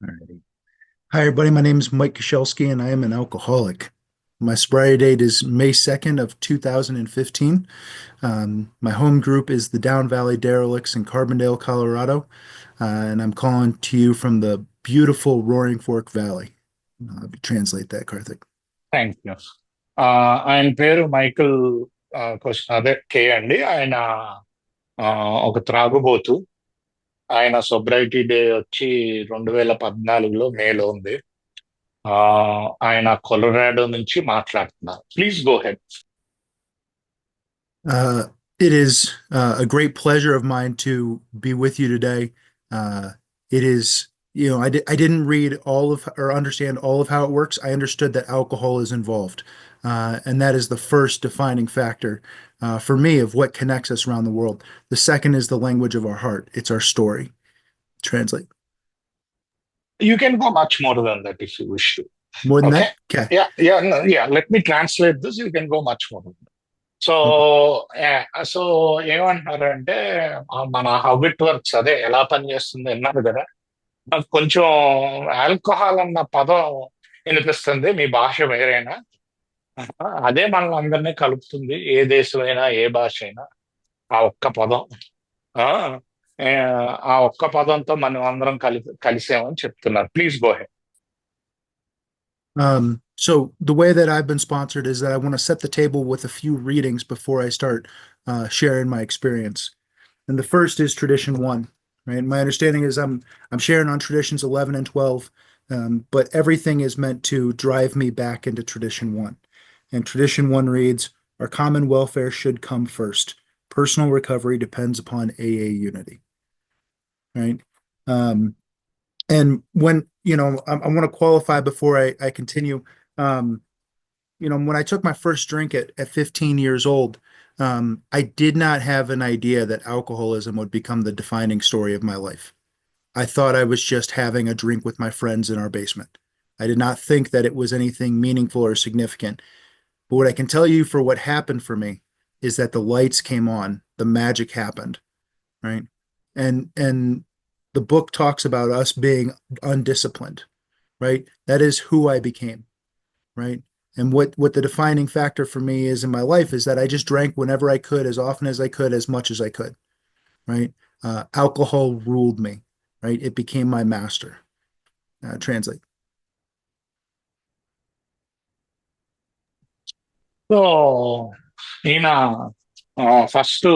Alrighty. Hi, everybody. My name is Mike Koshelski, and I am an alcoholic. My sobriety date is May 2nd of 2015. My home group is the Down Valley Derelicts in Carbondale, Colorado, and I'm calling to you from the beautiful Roaring Fork Valley. Translate that, Karthik. Thank you. ఆయన పేరు Michael. అదే కే అండి. ఆయన ఆ, ఒక త్రాగుబోతు. ఆయన సొబ్రైటీ day వచ్చి 2014లో మేలో ఉంది. ఆ, ఆయన కొలరాడో నుంచి మాట్లాడుతున్నారు. Please go head. Uh, it is a great pleasure of mine to be with you today. It is, I didn't read all of or understand all of how it works. I understood that alcohol is involved, and that is the first defining factor for me of what connects us around the world. The second is the language of our heart. It's our story. Translate. You can go much more than that if you wish to. More than okay. that? Okay. Yeah yeah yeah let me translate this. You can go much more. So Okay. So ఏమంటారంటే మన how it works అదే ఎలా పనిచేస్తుంది అన్నారు కదా. నాకు కొంచెం alcohol అన్న పదం వినిపిస్తుంది. మీ భాష వేరేనా? అదే మనల్ని అందరినీ కలుపుతుంది. ఏ దేశమైనా ఏ భాష అయినా ఆ ఒక్క పదం. ఆ ఏ, ఆ ఒక్క పదంతో మనం అందరం కలిసామని చెప్తున్నారు. Please go ahead. So the way that I've been sponsored is that I want to set the table with a few readings before I start sharing my experience. And the first is tradition one, right? My understanding is I'm sharing on traditions 11 and 12, but everything is meant to drive me back into tradition one. And tradition one reads, our common welfare should come first. Personal recovery depends upon AA unity, right? Um, and when, I want to qualify before I continue. Um, when I took my first drink at 15 years old, I did not have an idea that alcoholism would become the defining story of my life. I thought I was just having a drink with my friends in our basement. I did not think that it was anything meaningful or significant. But what I can tell you for what happened for me is that the lights came on, the magic happened, right? And the book talks about us being undisciplined, right? That is who I became, right? And what the defining factor for me is in my life is that I just drank whenever I could, as often as I could, as much as I could, right? Alcohol ruled me, right? It became my master. Translate. So ఈయన first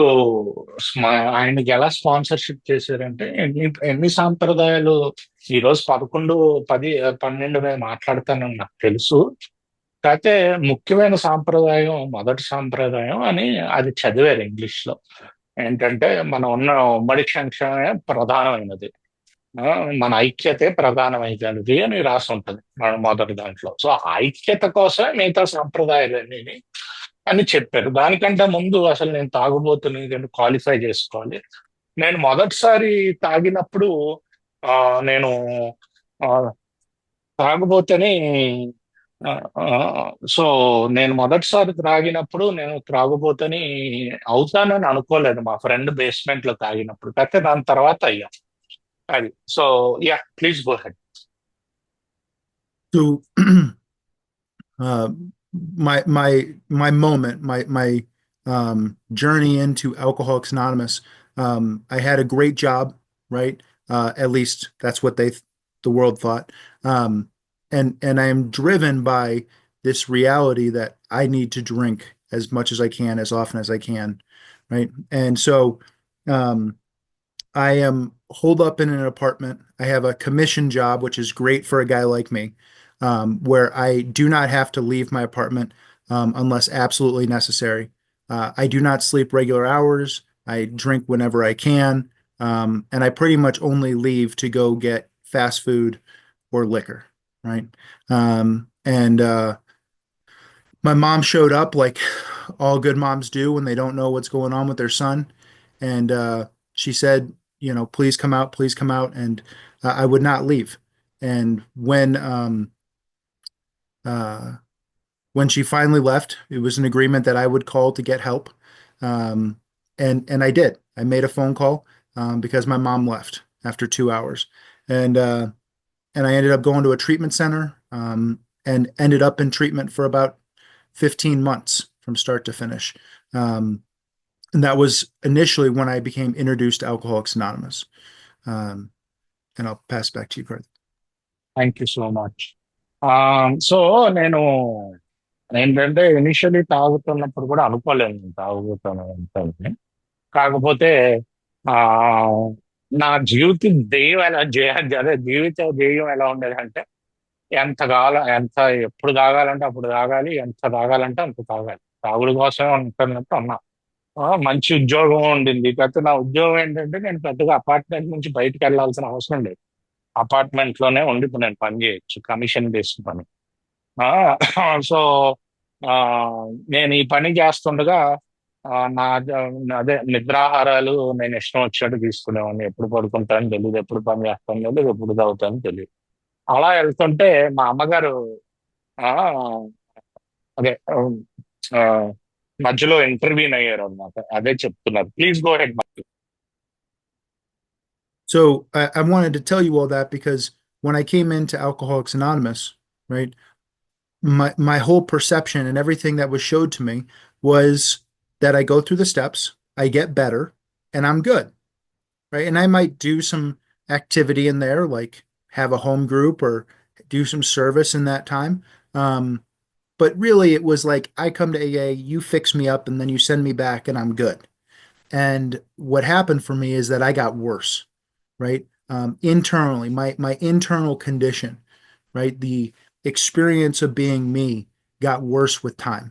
ఆయనకి ఎలా sponsorship చేశారంటే ఎన్ని ఎన్ని సాంప్రదాయాలు ఈరోజు 12 మేము మాట్లాడతానని నాకు తెలుసు. కాకపోతే ముఖ్యమైన సాంప్రదాయం, మొదటి సాంప్రదాయం అని అది చదివారు ఇంగ్లీష్ లో. ఏంటంటే మనం ఉన్న ఉమ్మడి సంక్షేమమే ప్రధానమైనది. ఆ, మన ఐక్యతే ప్రధానమైనది అని రాసి ఉంటది మన మొదటి దాంట్లో. సో ఆ ఐక్యత కోసమే మిగతా సాంప్రదాయాలన్నీ అని చెప్పారు. దానికంటే ముందు అసలు నేను తాగుబోతుని క్వాలిఫై చేసుకోవాలి. నేను మొదటిసారి తాగినప్పుడు ఆ నేను ఆ తాగుబోతని ఆ, ఆ, సో నేను మొదటిసారి త్రాగినప్పుడు నేను త్రాగుబోతని అవుతానని అనుకోలేదు. మా ఫ్రెండ్ బేస్మెంట్ లో తాగినప్పుడు. కాకపోతే దాని తర్వాత అయ్యా అది. So yeah please go ahead. So, uh, my moment, my journey into Alcoholics Anonymous. I had a great job, right? At least that's what the world thought. Um, and I am driven by this reality that I need to drink as much as I can, as often as I can, right? And so, um, I am holed up in an apartment. I have a commission job, which is great for a guy like me, where I do not have to leave my apartment unless absolutely necessary. I do not sleep regular hours. I drink whenever I can. And I pretty much only leave to go get fast food or liquor, right? And my mom showed up like all good moms do when they don't know what's going on with their son. And she said, please come out, please come out. And I would not leave. And uh, when she finally left, it was an agreement that I would call to get help. Um, and I did. I made a phone call because my mom left after 2 hours. And and I ended up going to a treatment center, and ended up in treatment for about 15 months from start to finish. And that was initially when I became introduced to Alcoholics Anonymous. Um, and I'll pass back to you, Carl. Thank you so much. So నేను ఏంటంటే initially తాగుతున్నప్పుడు కూడా అనుకోలేను నేను తాగుతాను అంటే. కాకపోతే ఆ నా జీవిత ధ్యేయం ఎలా అదే జీవిత ధ్యేయం ఎలా ఉండేదంటే ఎంత కావాల ఎంత ఎప్పుడు తాగాలంటే అప్పుడు తాగాలి, ఎంత తాగాలంటే అంత తాగాలి. తాగుడు కోసమే ఉంటున్నట్టు అన్నా. మంచి ఉద్యోగం ఉండింది. కాకపోతే నా ఉద్యోగం ఏంటంటే నేను పెద్దగా అపార్ట్మెంట్ నుంచి బయటకు వెళ్ళాల్సిన అవసరం లేదు. అపార్ట్మెంట్ లోనే ఉండి ఇప్పుడు నేను పని చేయొచ్చు, కమిషన్ బేస్డ్ పని. సో నేను ఈ పని చేస్తుండగా అదే నిద్రాహారాలు నేను ఇష్టం వచ్చినట్టు తీసుకునేవాడిని. ఎప్పుడు పడుకుంటానని తెలియదు, ఎప్పుడు పని చేస్తాను తెలియదు, ఎప్పుడు తాగుతానని తెలియదు. అలా వెళ్తుంటే మా అమ్మగారు ఆ అదే ఆ, మధ్యలో ఇంటర్వ్యూన్ అయ్యారు అనమాట. అదే చెప్తున్నారు. Please go ahead. So I wanted to tell you all that because when I came into Alcoholics Anonymous, right, my whole perception and everything that was showed to me was that I go through the steps, I get better, and I'm good, right? And I might do some activity in there, like have a home group or do some service in that time. But really, it was like I come to AA, you fix me up, and then you send me back, and I'm good. And what happened for me is that I got worse, right? Internally, my internal condition, right? The experience of being me got worse with time,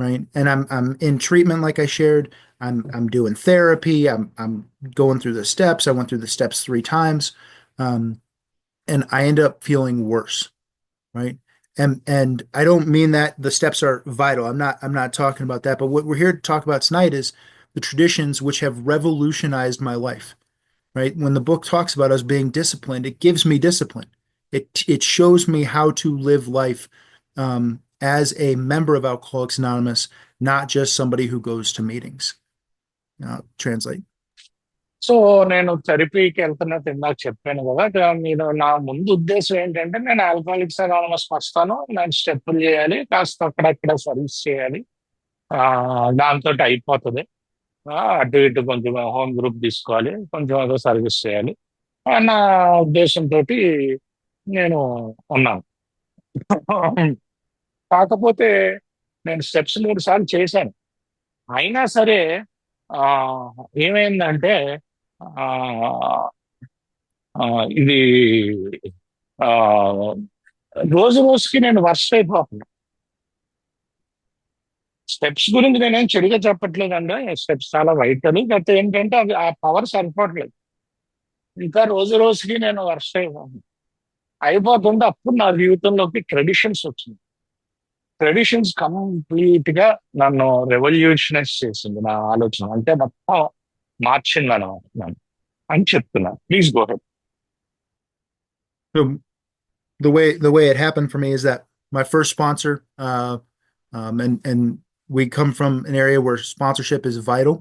right? And I'm in treatment, like I shared. I'm doing therapy. I'm going through the steps. I went through the steps 3 times, and I end up feeling worse, right? And I don't mean that the steps are vital. I'm not talking about that. But what we're here to talk about tonight is the traditions which have revolutionized my life, right? When the book talks about us being disciplined, it gives me discipline. It shows me how to live life as a member of Alcoholics Anonymous, not just somebody who goes to meetings. Translate. So నేను థెరపీకి వెళ్తున్నట్టు ఇందాక చెప్పాను కదా. నేను నా ముందు ఉద్దేశం ఏంటంటే నేను ఆల్కహాలిక్స్ అనానమస్ వస్తాను, నేను స్టెప్పులు చేయాలి, కాస్త అక్కడక్కడ సర్వీస్ చేయాలి, దాంతో అయిపోతుంది. అటు ఇటు కొంచెం హోమ్ గ్రూప్ తీసుకోవాలి, కొంచెం ఏదో సర్వీస్ చేయాలి అన్న ఉద్దేశంతో నేను ఉన్నాను. కాకపోతే నేను స్టెప్స్ 3 సార్లు చేశాను. అయినా సరే ఆ ఏమైందంటే ఆ ఆ, ఇది ఆ రోజు రోజుకి నేను వర్స్ట్ అయిపోతున్నాను. స్టెప్స్ గురించి నేనేం చెడుగా చెప్పట్లేదండి, స్టెప్స్ చాలా వైటల్. కాకపోతే ఏంటంటే అవి ఆ పవర్ సరిపోవట్లేదు. ఇంకా రోజు రోజుకి నేను వర్స్ట్ అయిపోతుంటే అప్పుడు నా జీవితంలోకి ట్రెడిషన్స్ వచ్చింది. ట్రెడిషన్స్ కంప్లీట్ గా నన్ను రెవల్యూషనైజ్ చేసింది. నా ఆలోచన అంటే మొత్తం మార్చింది నన్ను అని చెప్తున్నా. Please go ahead. So the way it happened for me is that my first sponsor, and we come from an area where sponsorship is vital.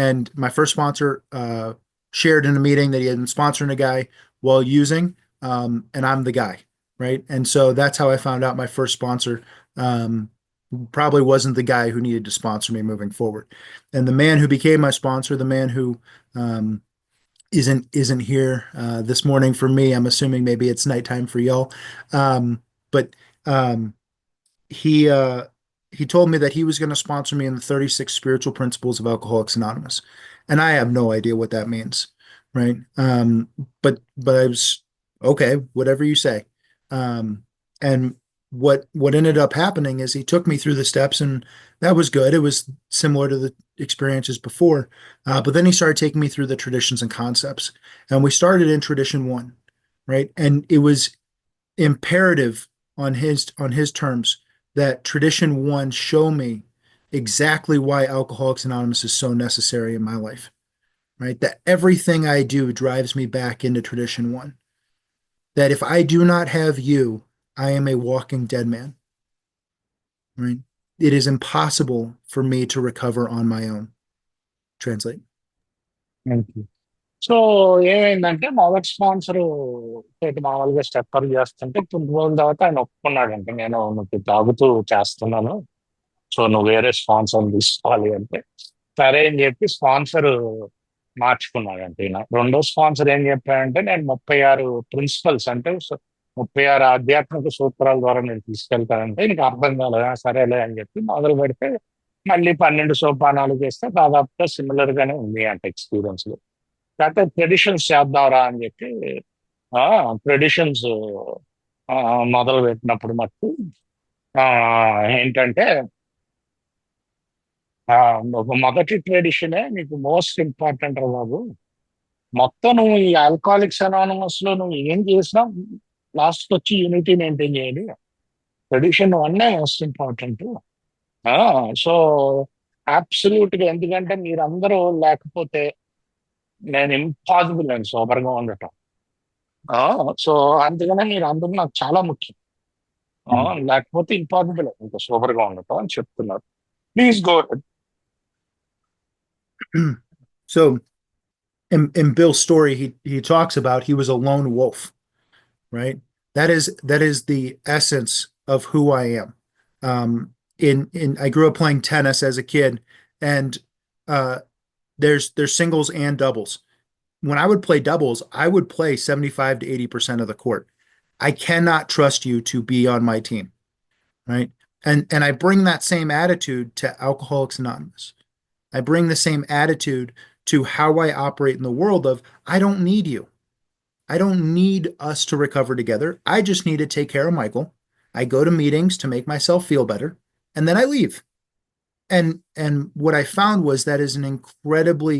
And my first sponsor shared in a meeting that he had been sponsoring a guy while using, and I'm the guy, right? And so that's how I found out my first sponsor probably wasn't the guy who needed to sponsor me moving forward. And the man who became my sponsor, the man who isn't here this morning for me. I'm assuming maybe it's nighttime for y'all. But he he told me that he was going to sponsor me in the 36 spiritual principles of Alcoholics Anonymous, and I have no idea what that means, right? But I was okay, whatever you say. And what ended up happening is he took me through the steps, and that was good. It was similar to the experiences before, but then he started taking me through the traditions and concepts, and we started in tradition 1, right? And it was imperative on his terms that tradition 1 show me exactly why Alcoholics Anonymous is so necessary in my life, right? That everything I do drives me back into tradition 1. That if I do not have you, I am a walking dead man, right? It is impossible for me to recover on my own. Translate. Thank you. So ఏమైందంటే మొదటి sponsor తోటి మామూలుగా stepper చేస్తుంటే కొన్ని రోజుల తర్వాత ఆయన ఒప్పుకున్నాడంటే నేను నువ్వు తాగుతూ చేస్తున్నాను, సో నువ్వు వేరే స్పాన్సర్ తీసుకోవాలి అంటే సరే అని చెప్పి స్పాన్సర్ మార్చుకున్నాడంటే ఈయన. రెండో స్పాన్సర్ ఏం చెప్పాడంటే నేను 36 ప్రిన్సిపల్స్ అంటే 36 ఆధ్యాత్మిక సూత్రాల ద్వారా నేను తీసుకెళ్తానంటే నీకు అర్థం కాలేదా, సరేలే అని చెప్పి మొదలు పెడితే మళ్ళీ 12 సోపానాలు చేస్తే దాదాపుగా సిమిలర్ గానే ఉంది అంటే ఎక్స్పీరియన్స్. కాకపోతే ట్రెడిషన్స్ చేద్దాంరా అని చెప్పి ట్రెడిషన్స్ మొదలు పెట్టినప్పుడు మటుకు ఆ, ఏంటంటే ఆ, ఒక మొదటి ట్రెడిషనే నీకు మోస్ట్ ఇంపార్టెంట్ రా బాబు. మొత్తం నువ్వు ఈ ఆల్కహాలిక్స్ అనానమస్ లో నువ్వు ఏం చేసినా లాస్ట్ వచ్చి యూనిటీ మెయింటైన్ చేయాలి. ట్రెడిషన్ వన్నే మోస్ట్ ఇంపార్టెంట్. సో అబ్సల్యూట్ గా, ఎందుకంటే మీరందరూ లేకపోతే నేను ఇంపాసిబుల్ అండి సోబర్ గా ఉండటం. సో అందుకనే మీరు అందరూ నాకు చాలా ముఖ్యం. ఆ, లేకపోతే ఇంపాసిబుల్ ఇంకా సోబర్ గా ఉండటం అని చెప్తున్నారు. Please go. So in Bill's story, he talks about he was a lone wolf, right? That is the essence of who I am. In I grew up playing tennis as a kid, and uh, there's singles and doubles. When I would play doubles, I would play 75 to 80% of the court. I cannot trust you to be on my team, right? And I bring that same attitude to Alcoholics Anonymous. I bring the same attitude to how I operate in the world of I don't need you. I don't need us to recover together. I just need to take care of Michael. I go to meetings to make myself feel better, and then I leave. And what I found was that is an incredibly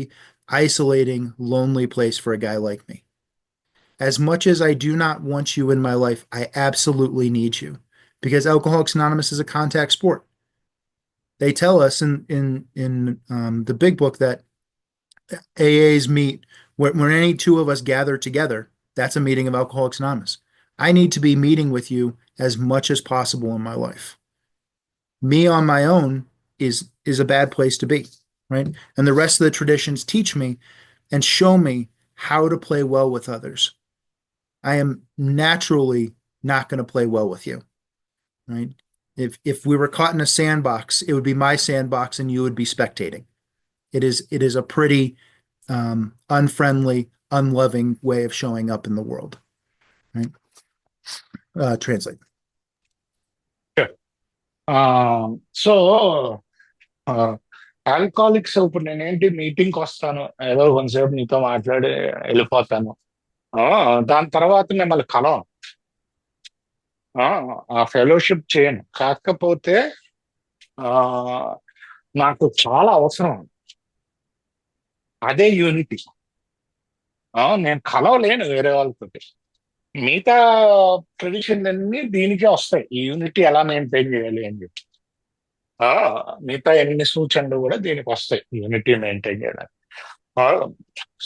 isolating, lonely place for a guy like me. As much as I do not want you in my life, I absolutely need you because Alcoholics Anonymous is a contact sport. They tell us in the big book that AAs meet when any two of us gather together. That's a meeting of Alcoholics Anonymous. I need to be meeting with you as much as possible in my life. Me on my own is a bad place to be, right? And the rest of the traditions teach me and show me how to play well with others. I am naturally not going to play well with you, right? If we were caught in a sandbox, it would be my sandbox and you would be spectating. It is a pretty unfriendly, unloving way of showing up in the world, right? Translate. So alcoholics ఇప్పుడు నేనేంటి మీటింగ్కి వస్తాను, ఏదో కొంతసేపు నీతో మాట్లాడి వెళ్ళిపోతాను. ఆ, దాని తర్వాత మిమ్మల్ని కలవం, ఆ ఫెలోషిప్ చేయను. కాకపోతే ఆ నాకు చాలా అవసరం, అదే యూనిటీ. నేను కలవలేను వేరే వాళ్ళతో. మిగతా ట్రెడిషన్ అన్ని దీనికే వస్తాయి, ఈ యూనిటీ ఎలా మెయింటైన్ చేయాలి అని చెప్పి. ఆ, మిగతా ఎన్ని సూచనలు కూడా దీనికి వస్తాయి యూనిటీ మెయింటైన్ చేయడానికి.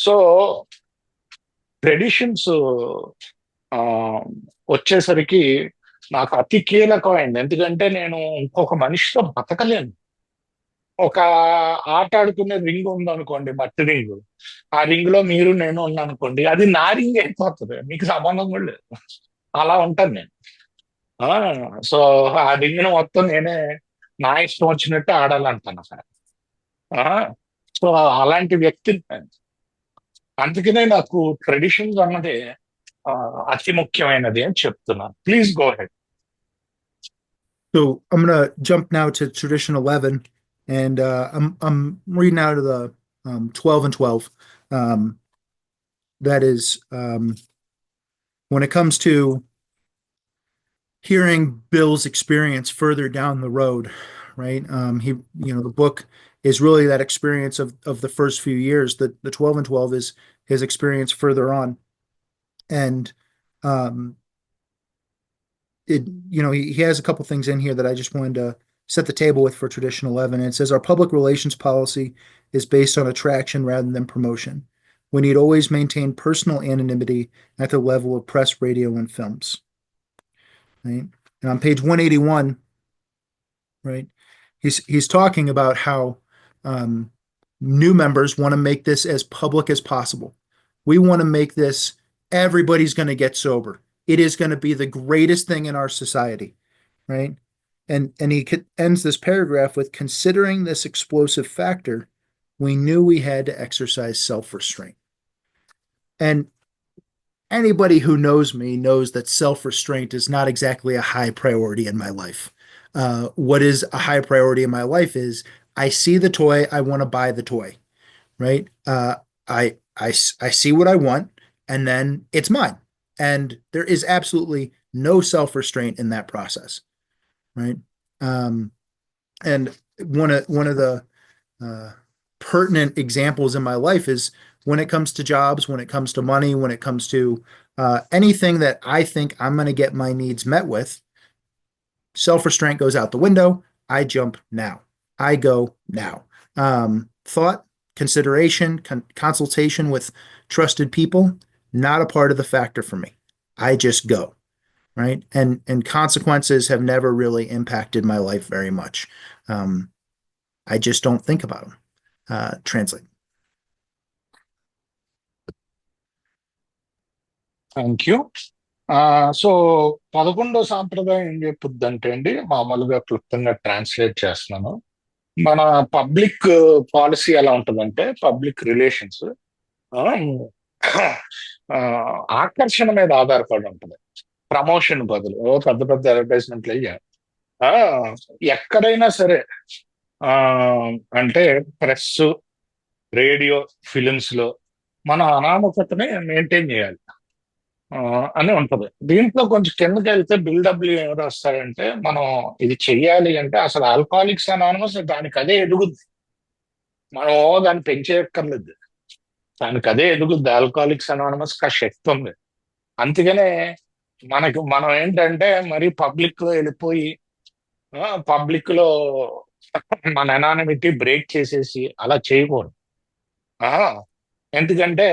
సో ట్రెడిషన్స్ వచ్చేసరికి నాకు అతి కీలకమైంది, ఎందుకంటే నేను ఇంకొక మనిషితో బతకలేను. ఒక ఆట ఆడుకునే రింగ్ ఉందనుకోండి, మట్టి రింగ్. ఆ రింగ్ లో మీరు నేను ఉన్నాను అనుకోండి, అది నా రింగ్ అయిపోతుంది, మీకు సంబంధం కూడా లేదు. అలా ఉంటాను నేను. సో ఆ రింగ్ ను మొత్తం నేనే నా ఇష్టం వచ్చినట్టు ఆడాలంటాను సార్. సో అలాంటి వ్యక్తి. అందుకనే నాకు ట్రెడిషన్స్ అన్నది అతి ముఖ్యమైనది అని చెప్తున్నాను. Please go ahead. So I'm gonna jump now to tradition 11, and I'm reading out of the 12 and 12. That is when it comes to hearing Bill's experience further down the road, right? The book is really that experience of the first few years. The 12 and 12 is his experience further on, and um, he has a couple things in here that I just wanted to set the table with for tradition 11. And it says our public relations policy is based on attraction rather than promotion. We need always maintain personal anonymity at the level of press, radio, and films. Right. And on page 181, right, he's talking about how new members want to make this as public as possible. We want to make this, everybody's going to get sober. It is going to be the greatest thing in our society, right? And he ends this paragraph with, considering this explosive factor, we knew we had to exercise self-restraint. And anybody who knows me knows that self-restraint is not exactly a high priority in my life. What is a high priority in my life is, I see the toy, I want to buy the toy, right? I see what I want, and then it's mine. And there is absolutely no self-restraint in that process, right? Um, and one of the uh, pertinent examples in my life is when it comes to jobs, when it comes to money, when it comes to anything that I think I'm going to get my needs met with, self-restraint goes out the window. I jump now. I go now. Thought, consideration, consultation with trusted people, not a part of the factor for me. I just go, right? And consequences have never really impacted my life very much. I just don't think about them. Translate. Thank you. So 11వ సాంప్రదాయం ఏం చెప్పుద్దంటే అండి, మామూలుగా క్లుప్తంగా translate చేస్తున్నాను. మన public policy ఎలా ఉంటుందంటే, పబ్లిక్ రిలేషన్స్ ఆకర్షణ మీద ఆధారపడి ఉంటుంది. ప్రమోషన్ బదులు పెద్ద పెద్ద అడ్వర్టైజ్మెంట్లు అయ్యాయి. ఎక్కడైనా సరే ఆ అంటే ప్రెస్, రేడియో, ఫిలిమ్స్ లో మన అనామకతని మెయింటైన్ చేయాలి అని ఉంటది. దీంట్లో కొంచెం కిందకి వెళ్తే బిల్డబ్ల్యూ ఎవరు వస్తారంటే, మనం ఇది చెయ్యాలి అంటే అసలు ఆల్కహాలిక్స్ అనానమస్ దానికి అదే ఎదుగుద్ది. మనం దాన్ని పెంచేయక్కర్లేదు, దానికి అదే ఎదుగుద్ది. ఆల్కహాలిక్స్ అనానమస్ కా శక్తి ఉంది. అందుకనే మనం ఏంటంటే మరి పబ్లిక్ లో వెళ్ళిపోయి పబ్లిక్ లో మన ఎనానమిటీ బ్రేక్ చేసేసి అలా చేయకూడదు. ఎందుకంటే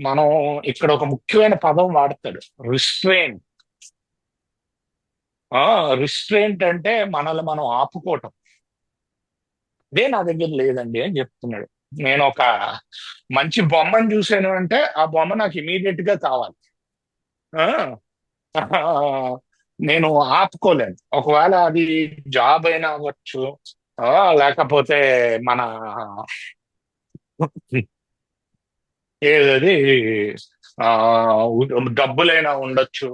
మనం ఇక్కడ ఒక ముఖ్యమైన పదం వాడతాడు, రిస్ట్రెయింట్. రిస్ట్రెయింట్ అంటే మనల్ని మనం ఆపుకోవటం. అదే నా దగ్గర లేదండి అని చెప్తున్నాడు. నేను ఒక మంచి బొమ్మను చూశాను అంటే ఆ బొమ్మ నాకు ఇమీడియట్ గా కావాలి. నేను ఆపుకోలేను. ఒకవేళ అది జాబ్ అయినా అవ్వచ్చు, లేకపోతే మన ఏది ఆ డబ్బులైనా ఉండొచ్చు,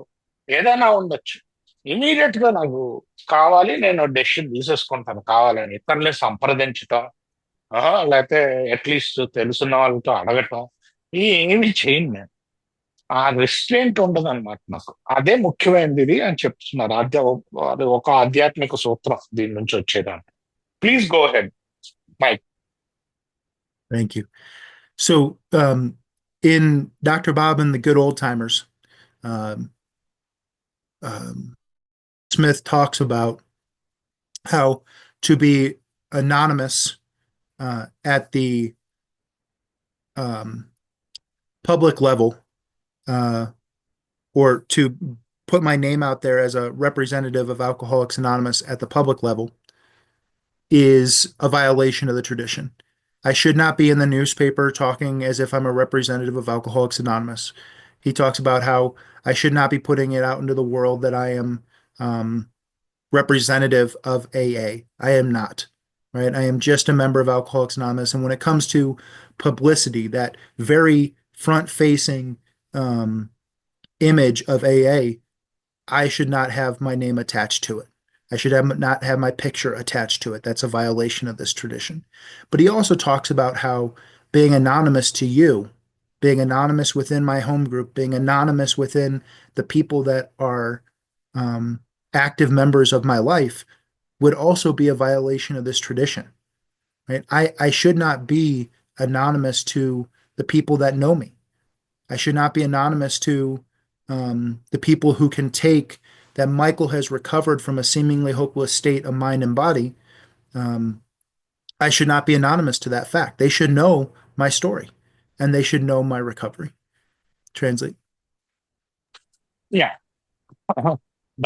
ఏదైనా ఉండొచ్చు. ఇమీడియట్ గా నాకు కావాలి, నేను డెసిషన్ తీసేసుకుంటాను. కావాలని ఇతరులే సంప్రదించటం, లేకపోతే అట్లీస్ట్ తెలుసున్న వాళ్ళతో అడగటం, ఏమి చేయను నేను. ఆ రెస్ట్రెయింట్ ఉండదు అనమాట నాకు. అదే ముఖ్యమైనది అని చెప్తున్నారు. అది ఒక ఆధ్యాత్మిక సూత్రం దీని నుంచి వచ్చేదాన్ని. Please go ahead Mike. Thank you. So, in Dr. Bob and the Good Old Timers, um, um, Smith talks about how to be anonymous at the um, public level, or to put my name out there as a representative of Alcoholics Anonymous at the public level, is a violation of the tradition. I should not be in the newspaper talking as if I'm a representative of Alcoholics Anonymous. He talks about how I should not be putting it out into the world that I am representative of AA. I am not, right? I am just a member of Alcoholics Anonymous. And when it comes to publicity, that very front-facing image of AA, I should not have my name attached to it. I should not have my picture attached to it. That's a violation of this tradition. But he also talks about how being anonymous to you, being anonymous within my home group, being anonymous within the people that are active members of my life would also be a violation of this tradition, right? I should not be anonymous to the people that know me. I should not be anonymous to the people who can take that Michael has recovered from a seemingly hopeless state of mind and body. I should not be anonymous to that fact. They should know my story, and they should know my recovery. Translate. Yeah,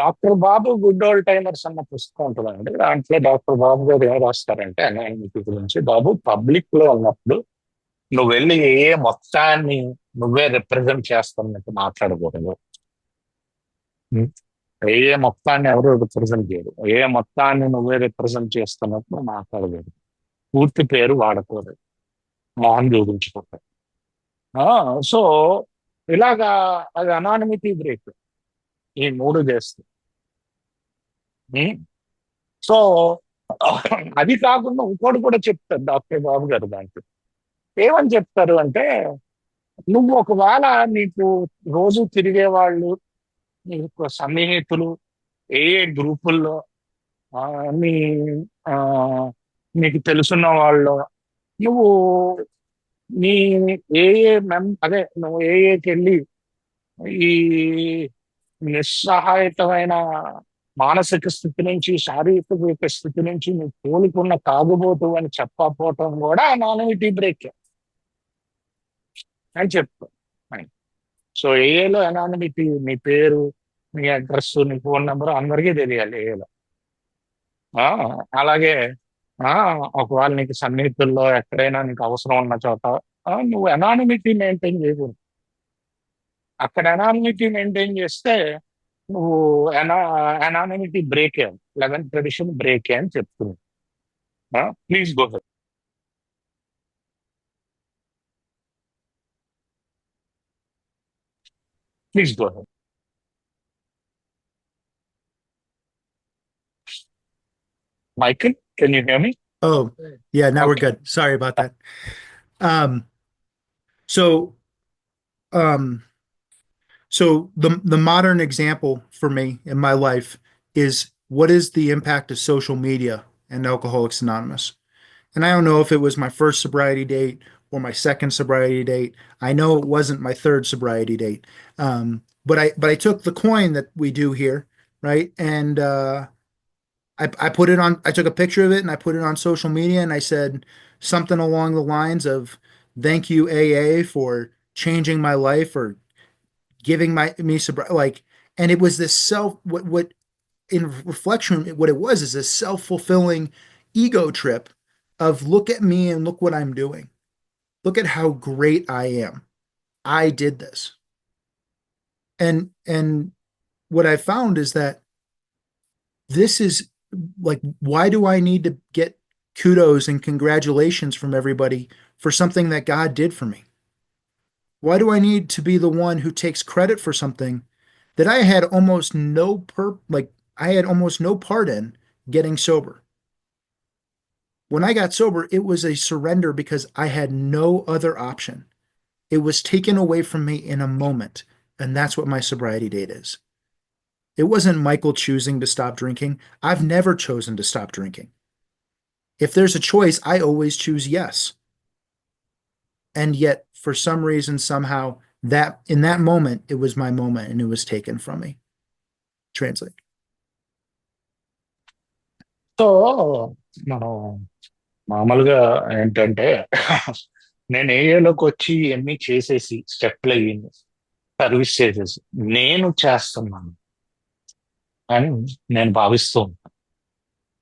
doctor Babu good old timers అన్న పుస్తకం ఉంటుందండి. దాంట్లో doctor బాబు గారు ఏం రాస్తారంటే anonymity గురించి, బాబు public లో ఉన్నప్పుడు నువ్వు వెళ్ళి ఏ మొత్తాన్ని నువ్వే రిప్రజెంట్ చేస్తున్నట్టు మాట్లాడకూడదు. ఉం? ఏ మొత్తాన్ని ఎవరు రిప్రజెంట్ చేయరు. ఏ మొత్తాన్ని నువ్వే రిప్రజెంట్ చేస్తున్నట్టు మాట్లాడకూడదు. పూర్తి పేరు వాడకూడదు. మొహం చూపించుకుంటారు. సో ఇలాగా అది అనానిమిటీ బ్రేక్. ఈ మూడు చేస్తుంది. సో అది కాకుండా ఇంకోటి కూడా చెప్తారు డాక్టర్ బాబు గారు దాంట్లో. ఏమని చెప్తారు అంటే, నువ్వు ఒకవేళ నీకు రోజు తిరిగే వాళ్ళు, నీకు సన్నిహితులు, ఏ ఏ గ్రూపుల్లో, ఆ, నీ ఆ, నీకు తెలుసున్న వాళ్ళు, నువ్వు నీ ఏ ఏ అదే నువ్వు ఏ ఏకి వెళ్ళి ఈ నిస్సహాయతమైన మానసిక స్థితి నుంచి, శారీరక స్థితి నుంచి నువ్వు కోలుకున్న తాగుబోతు అని చెప్పకపోవటం కూడా నానమిటీ బ్రేక్ అని చెప్తా. సో ఏఏలో అనానిమిటీ, నీ పేరు, నీ అడ్రస్, నీ ఫోన్ నెంబర్ అందరికీ తెలియాలి ఏఏలో. అలాగే ఆ, ఒకవేళ నీకు సన్నిహితుల్లో ఎక్కడైనా నీకు అవసరం ఉన్న చోట నువ్వు అనానిమిటీ మెయింటైన్ చేయకూడదు. అక్కడ అనానిమిటీ మెయింటైన్ చేస్తే నువ్వు anonymity break 11th tradition break అని చెప్తుంది. Please go head. Please go head. Michael, can you here me? Oh, yeah, now we're Okay. good. Sorry about that. Um, so um, so the modern example for me in my life is what is the impact of social media and Alcoholics Anonymous? And I don't know if it was my first sobriety date or my second sobriety date. I know it wasn't my third sobriety date. But I took the coin that we do here, right? And I put it on, I took a picture of it and I put it on social media and I said something along the lines of thank you AA for changing my life or giving me sobriety, like, and it was this what in reflection what it was is a self-fulfilling ego trip of look at me and look what I'm doing. Look at how great I am. I did this. And what I found is that this is like, why do I need to get kudos and congratulations from everybody for something that God did for me? Why do I need to be the one who takes credit for something that I had almost no part in getting sober? When I got sober, it was a surrender because I had no other option. It was taken away from me in a moment, and that's what my sobriety date is. It wasn't Michael choosing to stop drinking. I've never chosen to stop drinking. If there's a choice, I always choose yes. And yet, for some reason, somehow, that in that moment, it was my moment and it was taken from me. Translate. So మనం మామూలుగా ఏంటంటే నేను ఏఏలోకి వచ్చి ఎన్ని చేసేసి స్టెప్లు అయ్యింది, service చేసేసి నేను చేస్తున్నాను అని నేను భావిస్తూ ఉంటాను.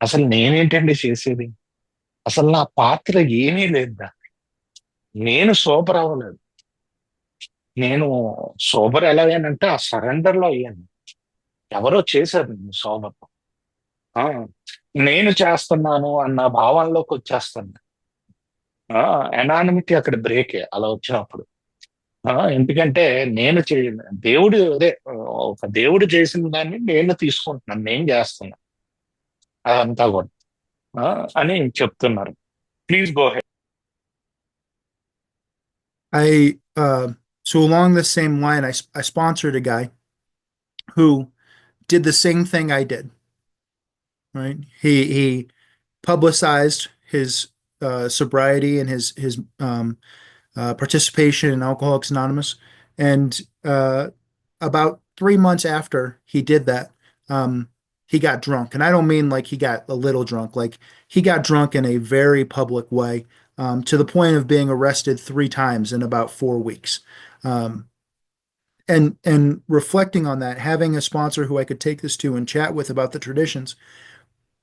అసలు నేనేంటండి చేసేది? అసలు నా పాత్ర ఏమీ లేదు. నేను సూపర్ అవ్వలేదు. నేను సోబర్ ఎలా అయ్యానంటే ఆ సరెండర్ లో అయ్యాను. ఎవరో చేశారు నేను సోబర్. నేను చేస్తున్నాను అన్న భావనలోకి వచ్చేస్తాను. ఎనానిమిటీ అక్కడ బ్రేక్ అలా వచ్చినప్పుడు. ఎందుకంటే నేను దేవుడు అదే ఒక దేవుడు చేసిన దాన్ని నేను తీసుకుంటున్నాను, నేను చేస్తున్నాను అదంతా కూడా అని చెప్తున్నారు. Please go ahead. So along the same line, I sponsored a guy who did the same thing I did, right? He publicized his sobriety and his participation in Alcoholics Anonymous. And about 3 months after he did that, he got drunk. And I don't mean like he got a little drunk, like he got drunk in a very public way, to the point of being arrested 3 times in about 4 weeks. Um, and reflecting on that, having a sponsor who I could take this to and chat with about the traditions,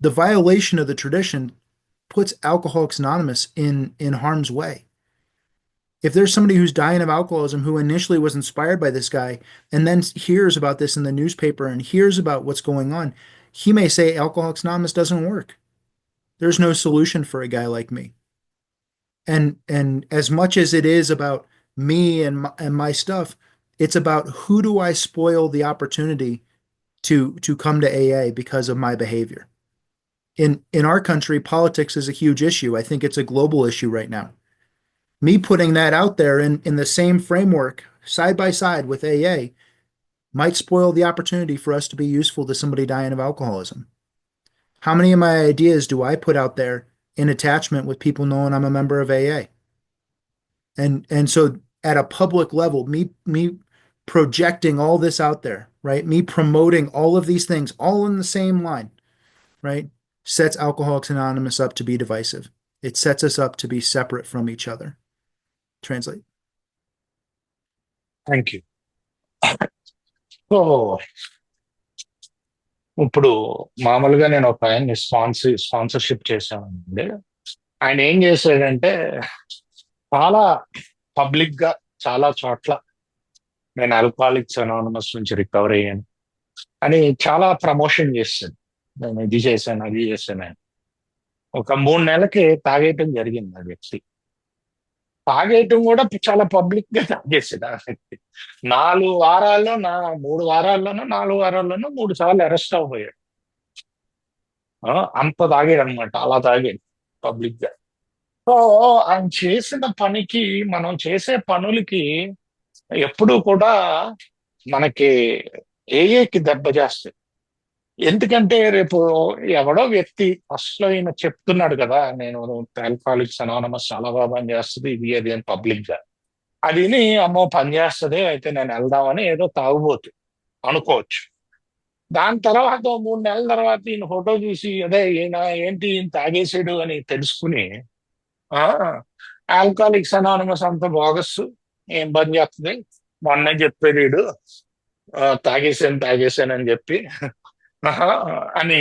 the violation of the tradition puts Alcoholics Anonymous in harm's way. If there's somebody who's dying of alcoholism who initially was inspired by this guy and then hears about this in the newspaper and hears about what's going on, he may say Alcoholics Anonymous doesn't work. There's no solution for a guy like me. And as much as it is about me and my stuff, it's about who do I spoil the opportunity to come to AA because of my behavior. In our country, politics is a huge issue. I think it's a global issue right now. Me putting that out there in the same framework, side by side with AA, might spoil the opportunity for us to be useful to somebody dying of alcoholism. How many of my ideas do I put out there in attachment with people knowing I'm a member of AA? And so at a public level, me projecting all this out there, right? Me promoting all of these things all in the same line, right? Sets Alcoholics Anonymous up to be divisive. It sets us up to be separate from each other. Translate. Thank you. So ఇప్పుడు మామూలుగా నేను ఒక ఆయన్ని sponsorship చేశానండి. ఆయన ఏం చేశాడంటే చాలా పబ్లిక్ గా చాలా చోట్ల నేను ఆల్కహాలిక్స్ అనానమస్ నుంచి రికవర్ అయ్యాను అని చాలా ప్రమోషన్ చేస్తాడు. నేను ఇది చేశాను అది చేశాను అని. ఒక 3 నెలలకి తాగేయటం జరిగింది ఆ వ్యక్తి. తాగేయటం కూడా చాలా పబ్లిక్ గా తాగేసాడు ఆ వ్యక్తి. 4 వారాల్లో 3 వారాల్లోనో 4 వారాల్లోనో 3 సార్లు అరెస్ట్ అవ్వబోయాడు. అంత తాగాడు అనమాట, అలా తాగాడు పబ్లిక్ గా. సో ఆయన చేసిన పనికి, మనం చేసే పనులకి ఎప్పుడూ కూడా మనకి ఏఏకి దెబ్బ చేస్తాయి. ఎందుకంటే రేపు ఎవడో వ్యక్తి ఫస్ట్ లో ఈయన చెప్తున్నాడు కదా, నేను ఆల్కహాలిక్స్ అనానమస్ చాలా బాగా పనిచేస్తుంది ఇది అది అని పబ్లిక్ గా. అది విని అమ్మో పని చేస్తుంది అయితే నేను వెళ్దామని ఏదో తాగుబోతు అనుకోవచ్చు. దాని తర్వాత 3 నెలల తర్వాత ఈయన ఫోటో చూసి అదే ఈయన ఏంటి ఈయన తాగేసాడు అని తెలుసుకుని ఆ ఆల్కహాలిక్స్ అనానమస్ అంత బోగస్, ఏం పని చేస్తుంది, మొన్నే చెప్పాడు వీడు తాగేసాను అని చెప్పి ఆహా అని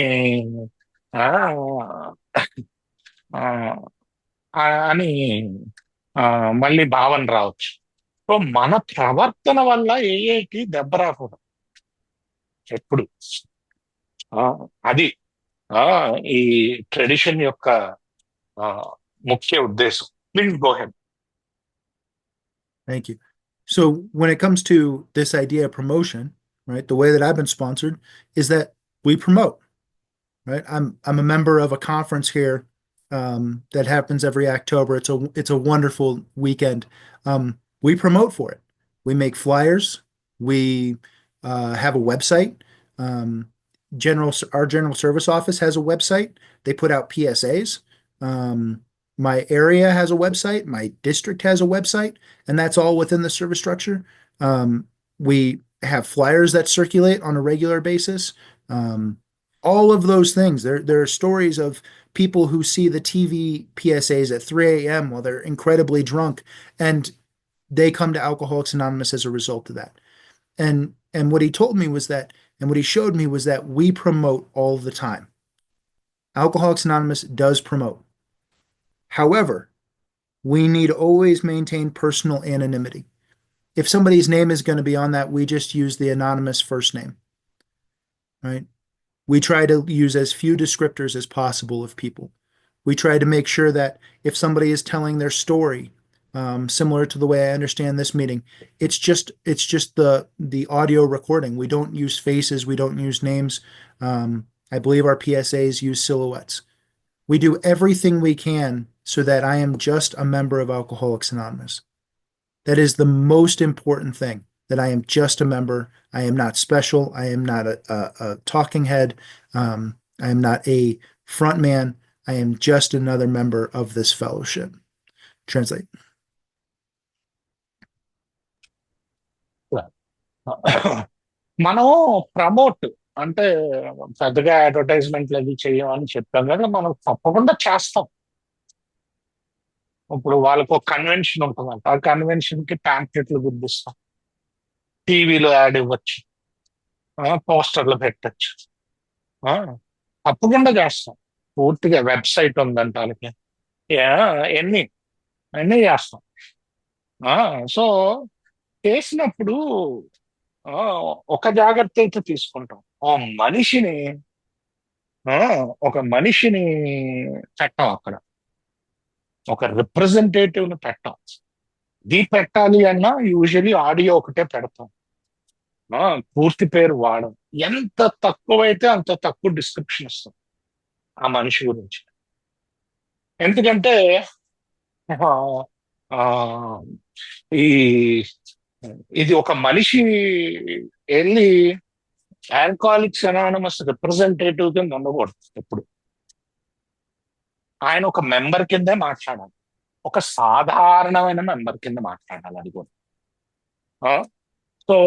ఆ, ఆ, అని మళ్ళీ భావన రావచ్చు. సో మన ప్రవర్తన వల్ల ఏఏకి దెబ్బ రాకూడదు ఎప్పుడు. ఆ, అది ఆ ఈ ట్రెడిషన్ యొక్క ఆ, ముఖ్య ఉద్దేశం. Please go head. Thank you. So when it comes to this idea of promotion, right, the way that I've been sponsored is that we promote, right? I'm a member of a conference here that happens every October. It's a wonderful weekend. We promote for it. We make flyers. We have a website. Um, our general service office has a website. They put out PSAs. My area has a website. My district has a website, and that's all within the service structure. We have flyers that circulate on a regular basis. All of those things. There are stories of people who see the TV PSAs at 3 a.m. while they're incredibly drunk, and they come to Alcoholics Anonymous as a result of that. And what he told me was that, and what he showed me was that we promote all the time. Alcoholics Anonymous does promote. However, we need to always maintain personal anonymity. If somebody's name is going to be on that, we just use the anonymous first name, right? We try to use as few descriptors as possible of people. We try to make sure that if somebody is telling their story, similar to the way I understand this meeting, it's just the audio recording. We don't use faces. We don't use names. I believe our PSAs use silhouettes. We do everything we can so that I am just a member of Alcoholics Anonymous. That is the most important thing, that I am just a member. I am not special. I am not a talking head. I am not a front man. I am just another member of this fellowship. Translate. మనం promote అంటే పెద్దగా అడ్వర్టైజ్మెంట్లు అది చేయమని చెప్పాం కదా, మనం తప్పకుండా చేస్తాం. ఇప్పుడు వాళ్ళకు ఒక కన్వెన్షన్ ఉంటుందంట, ఆ కన్వెన్షన్ కి ప్యాంప్లెట్లు గుర్తిస్తాం, టీవీలో యాడ్ ఇవ్వచ్చు, పోస్టర్లు పెట్టచ్చు, తప్పకుండా చేస్తాం. పూర్తిగా వెబ్సైట్ ఉందంట వాళ్ళకి, ఎన్ని అన్నీ చేస్తాం. సో చేసినప్పుడు ఆ, ఒక జాగ్రత్త అయితే తీసుకుంటాం. ఆ మనిషిని ఆ, ఒక మనిషిని పెట్టం అక్కడ, ఒక రిప్రజెంటేటివ్ ని పెట్టం. ఇది పెట్టాలి అన్నా యూజువలీ ఆడియో ఒకటే పెడతాం. ఆ, పూర్తి పేరు వాడం. ఎంత తక్కువైతే అంత తక్కువ డిస్క్రిప్షన్ ఇస్తాం ఆ మనిషి గురించి. ఎందుకంటే ఆ, ఆ, ఈ ఇది ఒక మనిషి వెళ్ళి ఆల్కహాలిక్స్ అనానమస్ రిప్రజెంటేటివ్ కింద ఉండకూడదు ఎప్పుడు. ఆయన ఒక మెంబర్ కిందే మాట్లాడాలి, ఒక సాధారణమైన మెంబర్ కింద మాట్లాడాలి అది కూడా. ఆ, సో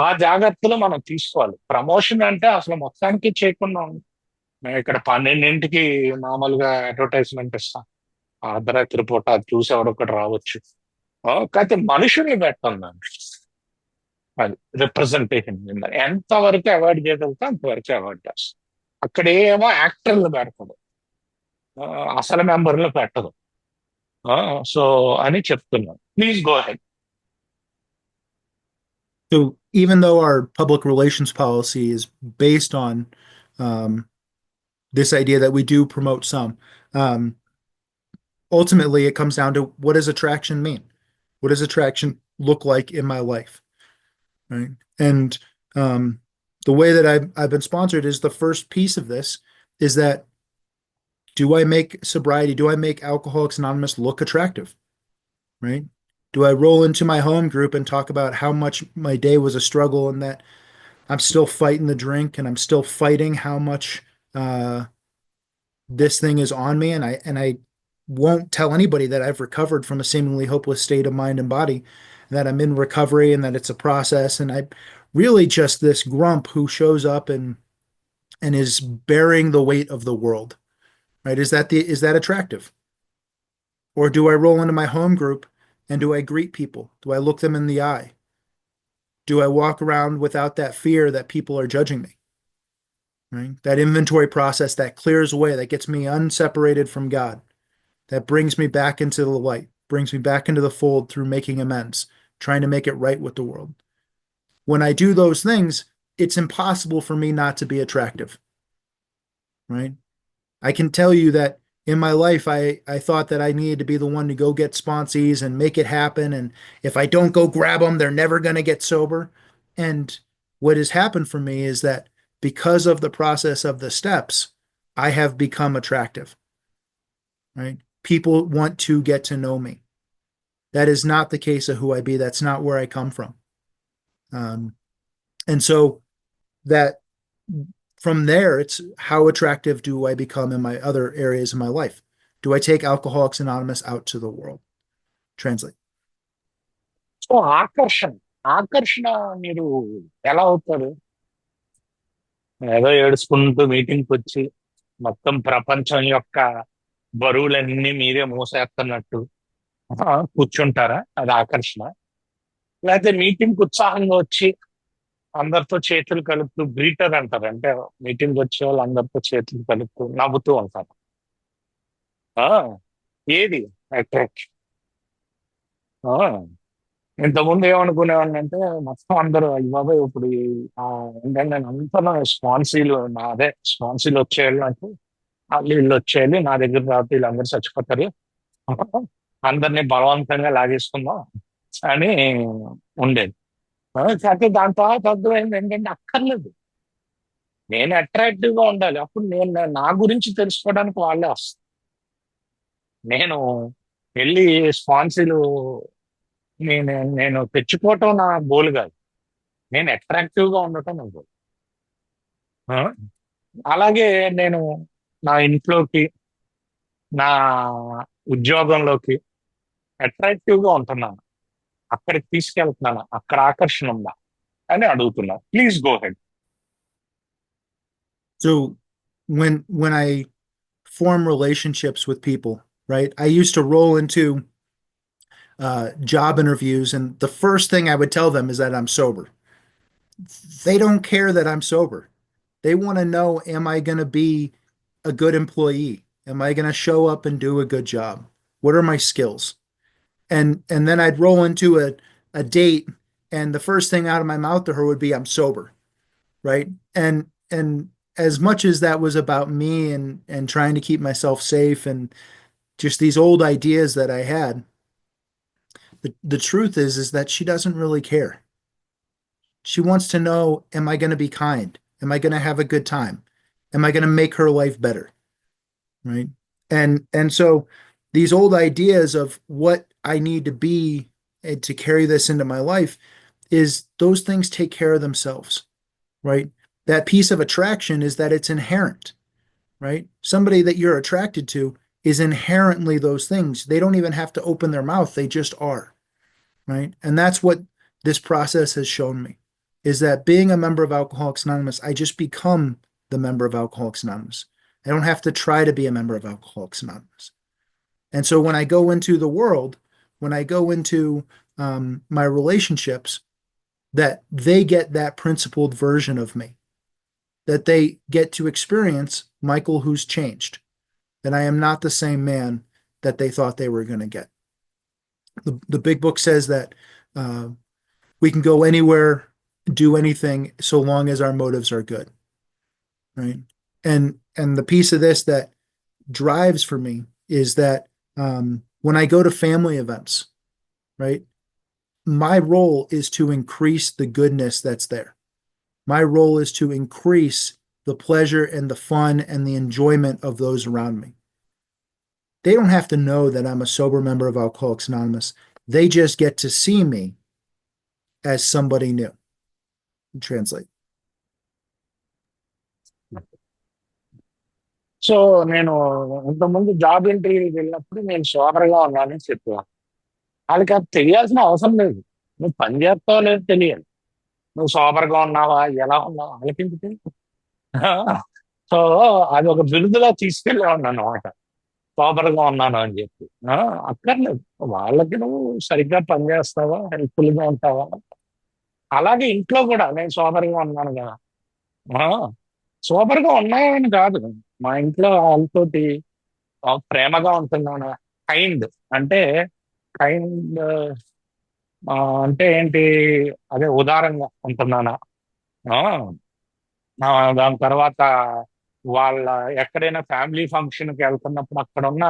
ఆ జాగ్రత్తలు మనం తీసుకోవాలి. ప్రమోషన్ అంటే అసలు మొత్తానికి చేయకుండా మేము ఇక్కడ 12ంటికి మామూలుగా అడ్వర్టైజ్మెంట్ ఇస్తాం, ఆ అర్ధరాత్రి పూట అది చూసి ఎవడొక్కడు రావచ్చు. కాకపోతే మనుషుల్ని పెట్టాం దాన్ని. అది రిప్రజెంటేషన్ ఎంతవరకు అవాయిడ్ చేయగలుగుతా అంతవరకు అవాయిడ్ చేస్తాం. అక్కడ ఏమో యాక్టర్లు పెడతాడు, ఆ, అసలు మెంబర్లు పెట్టదు. సో అని చెప్తున్నాను. Please go ahead. So even though our public relations policy is based on um, this idea that we do promote some, um, ultimately it comes down to what does attraction mean? What does attraction look like in my life? Right. And um, the way that I've been sponsored is the first piece of this is that do I make sobriety, do I make Alcoholics Anonymous look attractive? Right. Do I roll into my home group and talk about how much my day was a struggle and that I'm still fighting the drink and I'm still fighting how much uh, this thing is on me, and I won't tell anybody that I've recovered from a seemingly hopeless state of mind and body, that I'm in recovery and that it's a process, and I really just this grump who shows up and is bearing the weight of the world, right? Is that attractive? Or do I roll into my home group and do I greet people? Do I look them in the eye? Do I walk around without that fear that people are judging me? Right? That inventory process that clears away, that gets me unseparated from God, that brings me back into the light, brings me back into the fold through making amends, trying to make it right with the world. When I do those things, it's impossible for me not to be attractive, right? I can tell you that in my life, I thought that I needed to be the one to go get sponsees and make it happen. And if I don't go grab them, they're never going to get sober. And what has happened for me is that because of the process of the steps, I have become attractive, right? People want to get to know me. That is not the case of who I be. That's not where I come from. Um, and so that from there, it's how attractive do I become in my other areas of my life? Do I take Alcoholics Anonymous out to the world? Translate. So ఆకర్షణ, ఆకర్షణ మీరు ఎలా అవుతారు? ఏదో ఏడుచుకుంటూ మీటింగ్కి వచ్చి మొత్తం ప్రపంచం యొక్క బరువులన్నీ మీరే మోసేస్తున్నట్టు కూర్చుంటారా? అది ఆకర్షణ. లేకపోతే మీటింగ్కి ఉత్సాహంగా వచ్చి అందరితో చేతులు కలుపుతూ గ్రీటర్ అంటారు, అంటే మీటింగ్ వచ్చే వాళ్ళు అందరితో చేతులు కలుపుతూ నవ్వుతూ ఉంటారు. ఆ, ఏది అట్రాక్షన్? ఇంతకుముందు ఏమనుకునేవాడిని అంటే మొత్తం అందరూ అయ్య బాబాయ్ ఇప్పుడు ఏంటంటే నేను అంతా స్పాన్సీలు నా అదే స్పాన్సీలు వచ్చేయాలి నాకు, వాళ్ళు వీళ్ళు వచ్చేయాలి నా దగ్గర రాత్రి వీళ్ళందరూ చచ్చిపోతారు, అందరినీ బలవంతంగా లాగేసుకుందాం అని ఉండేది. కాకపోతే దాని తర్వాత అర్థమైంది ఏంటంటే అక్కర్లేదు, నేను అట్రాక్టివ్ గా ఉండాలి. అప్పుడు నేను నా గురించి తెలుసుకోవడానికి వాళ్ళే వస్తారు. నేను వెళ్ళి స్పాన్సీలు నేను నేను తెచ్చుకోవటం నా గోల్ కాదు, నేను అట్రాక్టివ్ గా ఉండటం నా గోల్. ఆ? అలాగే నేను నా ఇంట్లోకి, నా ఉద్యోగంలోకి అట్రాక్టివ్ గా ఉంటున్నాను, అక్కడికి తీసుకెళ్తున్నాను, అక్కడ ఆకర్షణ ఉందా అని అడుగుతున్నా. Please go ahead. So when I form relationships with people, right? I used to roll into job interviews, and the first thing I would tell them is that I'm sober. They don't care that I'm sober. They want to know, am I going to be a good employee? Am I going to show up and do a good job? What are my skills? and then I'd roll into a date, and the first thing out of my mouth to her would be, "I'm sober," right? And as much as that was about me and trying to keep myself safe and just these old ideas that I had, the truth is that she doesn't really care. She wants to know, am I going to be kind? Am I going to have a good time? Am I going to make her life better? Right? And so these old ideas of what I need to be to carry this into my life is those things take care of themselves, right? That piece of attraction is that it's inherent, right? Somebody that you're attracted to is inherently those things. They don't even have to open their mouth, they just are, right? And that's what this process has shown me is that being a member of Alcoholics Anonymous, I just become the member of Alcoholics Anonymous. I don't have to try to be a member of Alcoholics Anonymous. And so when I go into the world, when I go into my relationships, that they get that principled version of me, that they get to experience Michael who's changed, that I am not the same man that they thought they were going to get. The big book says that uh, we can go anywhere, do anything, so long as our motives are good, right? And the piece of this that drives for me is that when I go to family events, right, my role is to increase the goodness that's there. My role is to increase the pleasure and the fun and the enjoyment of those around me. They don't have to know that I'm a sober member of Alcoholics Anonymous. They just get to see me as somebody new. Translate. So నేను ఇంతకుముందు job ఇంటర్వ్యూకి వెళ్ళినప్పుడు నేను సోబర్గా ఉన్నానని చెప్పాను. వాళ్ళకి అది తెలియాల్సిన అవసరం లేదు. నువ్వు పని చేస్తావో లేదో తెలియాలి. నువ్వు సోబర్గా ఉన్నావా, ఎలా ఉన్నావా వాళ్ళకి ఎందుకు తెలియదు? సో అది ఒక బిరుదులా తీసుకెళ్ళేవాడిని అనమాట. సోబర్గా ఉన్నాను అని చెప్పి. అక్కర్లేదు. వాళ్ళకి నువ్వు సరిగ్గా పని చేస్తావా, హెల్ప్ఫుల్గా ఉంటావా. అలాగే ఇంట్లో కూడా నేను సోబర్గా ఉన్నాను కదా. ఆ, సోబర్గా ఉన్నాయని కాదు. మా ఇంట్లో వాళ్ళతోటి ప్రేమగా ఉంటున్నాను. కైండ్ అంటే కైండ్ అంటే ఏంటి? అదే ఉదారంగా ఉంటున్నానా. ఆ, దాని తర్వాత వాళ్ళ ఎక్కడైనా ఫ్యామిలీ ఫంక్షన్కి వెళ్తున్నప్పుడు అక్కడ ఉన్న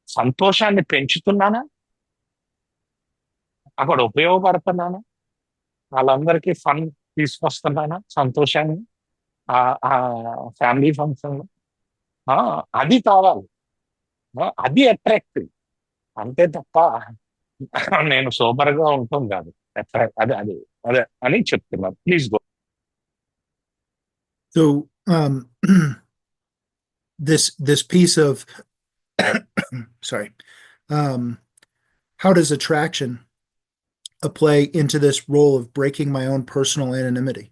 సంతోషాన్ని పెంచుతున్నానా, అక్కడ ఉపయోగపడుతున్నానా, వాళ్ళందరికీ ఫన్ తీసుకొస్తున్నానా, సంతోషాన్ని ఆ ఆ ఫ్యామిలీ ఫంక్షన్ లో. అది కావాలి. అది అట్రాక్టివ్. అంతే తప్ప నేను సూపర్ గా ఉంటాం కాదు. అదే అదే అదే అని చెప్తున్నారు. Please go. So this piece of sorry, um, how does attraction play into this role of breaking my own personal anonymity,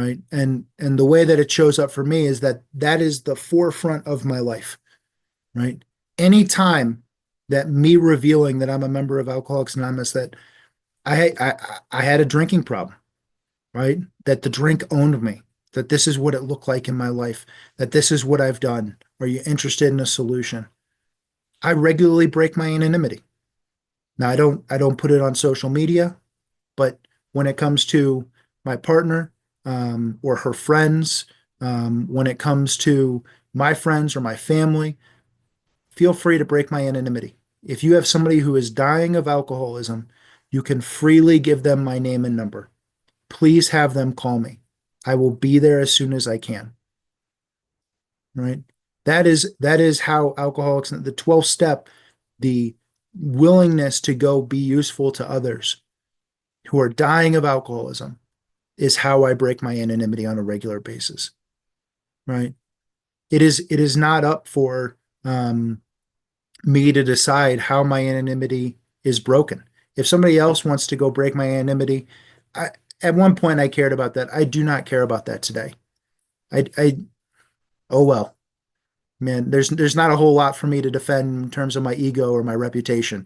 right? And the way that it shows up for me is that that is the forefront of my life, right? Anytime that me revealing that I'm a member of Alcoholics Anonymous, that I had a drinking problem, right? That the drink owned me, that this is what it looked like in my life, that this is what I've done. Are you interested in a solution? I regularly break my anonymity. Now I don't put it on social media, but when it comes to my partner or her friends, when it comes to my friends or my family, feel free to break my anonymity. If you have somebody who is dying of alcoholism, you can freely give them my name and number. Please have them call me. I will be there as soon as I can. Right? That is how alcoholics, the 12th step, the willingness to go be useful to others who are dying of alcoholism is how I break my anonymity on a regular basis. Right? It is not up for me to decide how my anonymity is broken. If somebody else wants to go break my anonymity, at one point I cared about that. I do not care about that today. I oh well, man, there's not a whole lot for me to defend in terms of my ego or my reputation.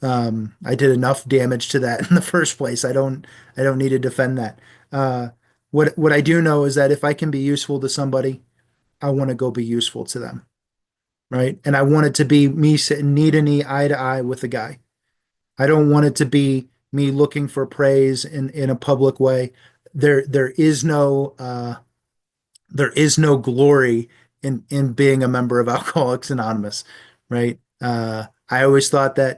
I did enough damage to that in the first place. I don't need to defend that. What I do know is that if I can be useful to somebody, I want to go be useful to them, right? And I want it to be me sitting knee to knee, eye to eye with the guy. I don't want it to be me looking for praise in a public way. There is no there is no glory in being a member of Alcoholics Anonymous, right? I always thought that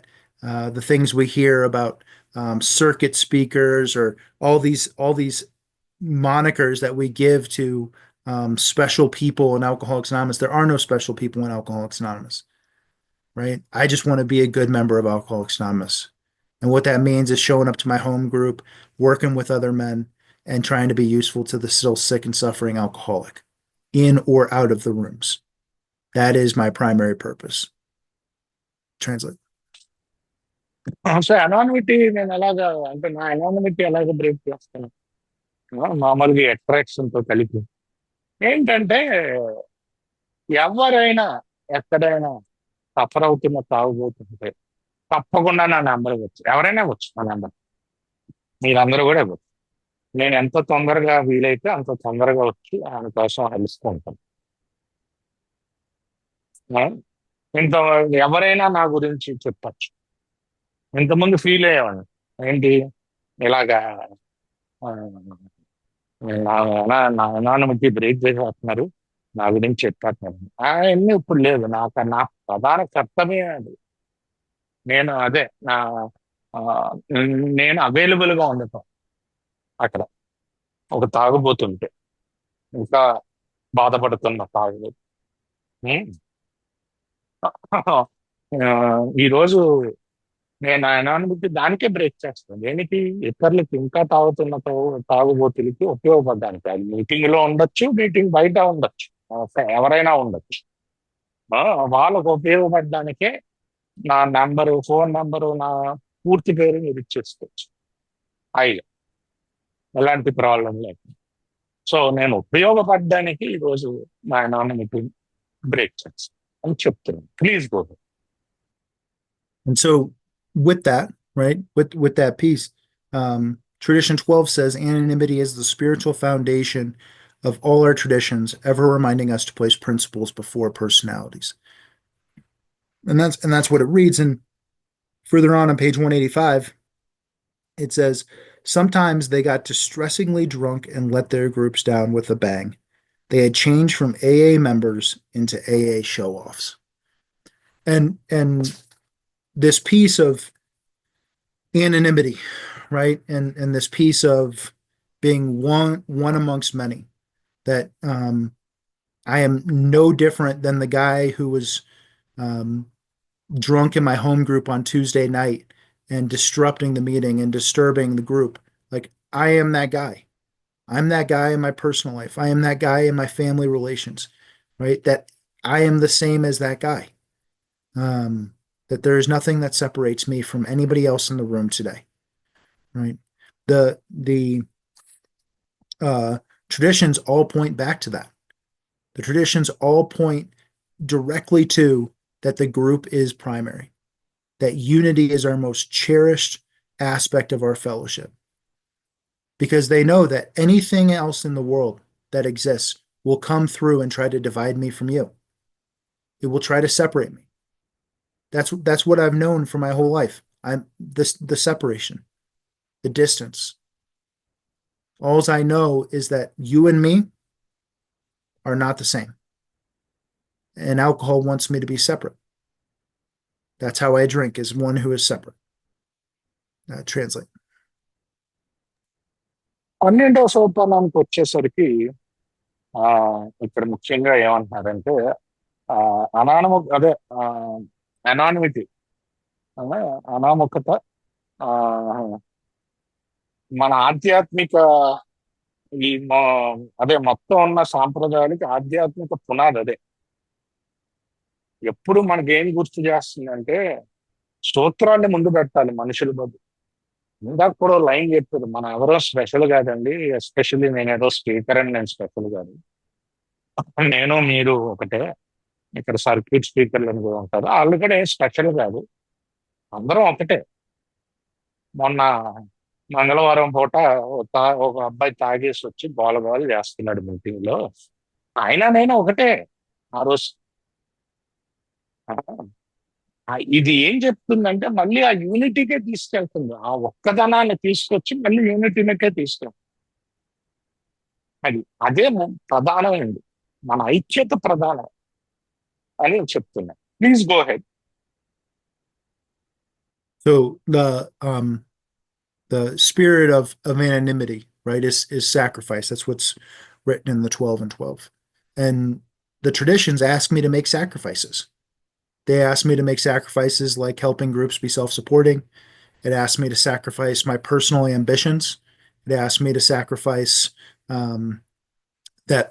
the things we hear about circuit speakers or all these monikers that we give to special people in Alcoholics Anonymous, there are no special people in Alcoholics Anonymous, right? I just want to be a good member of Alcoholics Anonymous. And what that means is showing up to my home group, working with other men, and trying to be useful to the still sick and suffering alcoholic in or out of the rooms. That is my primary purpose. Translate. So anonymity నేను ఎలాగా అంటే నా anonymity ఎలాగ break చేస్తాను మామూలుగా attraction తో కలిపి ఏంటంటే ఎవరైనా ఎక్కడైనా సఫర్ అవుతున్న తాగుబోతుంటే తప్పకుండా నా నెంబర్ ఇవ్వచ్చు, ఎవరైనా ఇవ్వచ్చు నా నెంబర్, మీరందరూ కూడా ఇవ్వచ్చు. నేను ఎంత తొందరగా వీలైతే అంత తొందరగా వచ్చి ఆయన కోసం హెలుస్తూ ఉంటాను. ఆ, ఇంత ఎవరైనా నా గురించి చెప్పచ్చు. ఇంతకుముందు ఫీల్ అయ్యేవాడిని, ఏంటి ఇలాగా ఆ, నా అనానిమిటీ బ్రేక్ చేసేస్తున్నారు, నా గురించి చెప్పేస్తున్నారు. అవన్నీ ఇప్పుడు లేదు. నా ప్రధాన కర్తవ్యం అది. నేను అదే నా ఆ, నేను అవైలబుల్ గా ఉండటం అక్కడ. ఒక తాగుబోతుంటే, ఇంకా బాధపడుతున్న తాగుబోతు. ఉమ్. ఆ, ఈరోజు నేను అనానిమిటీ దానికే బ్రేక్ చేస్తాను. దేనికి? ఇతరులకి ఇంకా తాగుబోతులకి ఉపయోగపడడానికి. అది మీటింగ్ లో ఉండొచ్చు, మీటింగ్ బయట ఉండొచ్చు, ఎవరైనా ఉండొచ్చు. ఆ, వాళ్ళకు ఉపయోగపడడానికే నా నంబరు, ఫోన్ నంబరు, నా పూర్తి పేరు మీరు ఇచ్చేసుకోవచ్చు. అయ్యి ఎలాంటి ప్రాబ్లం లేదు. సో నేను ఉపయోగపడడానికి ఈరోజు మా అనానిమిటీ బ్రేక్ చేస్తాను అని చెప్తున్నాను. Please go. And so with that, right, with that piece, tradition 12 says anonymity is the spiritual foundation of all our traditions, ever reminding us to place principles before personalities. And that's what it reads. And further on page 185, it says, sometimes they got distressingly drunk and let their groups down with a bang. They had changed from AA members into AA show-offs. And this piece of anonymity, right? And this piece of being one amongst many, that I am no different than the guy who was drunk in my home group on Tuesday night and disrupting the meeting and disturbing the group. Like, I am that guy. I'm that guy in my personal life. I am that guy in my family relations, right? That I am the same as that guy. That there is nothing that separates me from anybody else in the room today, right? The traditions all point back to that. The traditions all point directly to that the group is primary, that unity is our most cherished aspect of our fellowship, because they know that anything else in the world that exists will come through and try to divide me from you. It will try to separate me. That's what I've known for my whole life. I'm the separation, the distance. All I know is that you and me are not the same. And alcohol wants me to be separate. That's how I drink, is one who is separate. Translate. 12వ సోపానానికి వచ్చేసరికి ఆ ఇక్కడ ముఖ్యంగా ఏమంటున్నారంటే అదే anonymity, అనామకత, ఆ మన ఆధ్యాత్మిక ఈ అదే మొత్తం ఉన్న సాంప్రదాయాలకి ఆధ్యాత్మిక పునాది అదే. ఎప్పుడు మనకి ఏం గుర్తు చేస్తుందంటే స్తోత్రాన్ని ముందు పెట్టాలి మనుషుల బదులు. ఇందాక కూడా లైన్ చెప్పారు, మనం ఎవరో స్పెషల్ కాదండి, ఎస్పెషల్లీ నేను ఏదో స్పీకర్ అని నేను స్పెషల్ కాదు, నేను మీరు ఒకటే. ఇక్కడ సర్క్యూట్ స్పీకర్లు అని కూడా ఉంటారు, వాళ్ళు కూడా ఏం స్పెషల్ కాదు, అందరం ఒకటే. మొన్న మంగళవారం పూట ఒక అబ్బాయి తాగేసి వచ్చి గోల చేస్తున్నాడు మీటింగ్ లో. ఆయన నేను ఒకటే ఆ రోజు. ఇది ఏం చెప్తుందంటే మళ్ళీ ఆ యూనిటీకే తీసుకెళ్తుంది. ఆ ఒక్కదనాన్ని తీసుకొచ్చి మళ్ళీ యూనిటీనకే తీసుకెళ్తుంది. అదే ప్రధానమైంది. మన ఐక్యత ప్రధానం అని చెప్తున్నా. Please go ahead. So the spirit of anonymity, right, is sacrifice. That's what's written in the 12 and 12. And the traditions ask me to make sacrifices. They ask me to make sacrifices like helping groups be self-supporting. It asked me to sacrifice my personal ambitions. It asked me to sacrifice that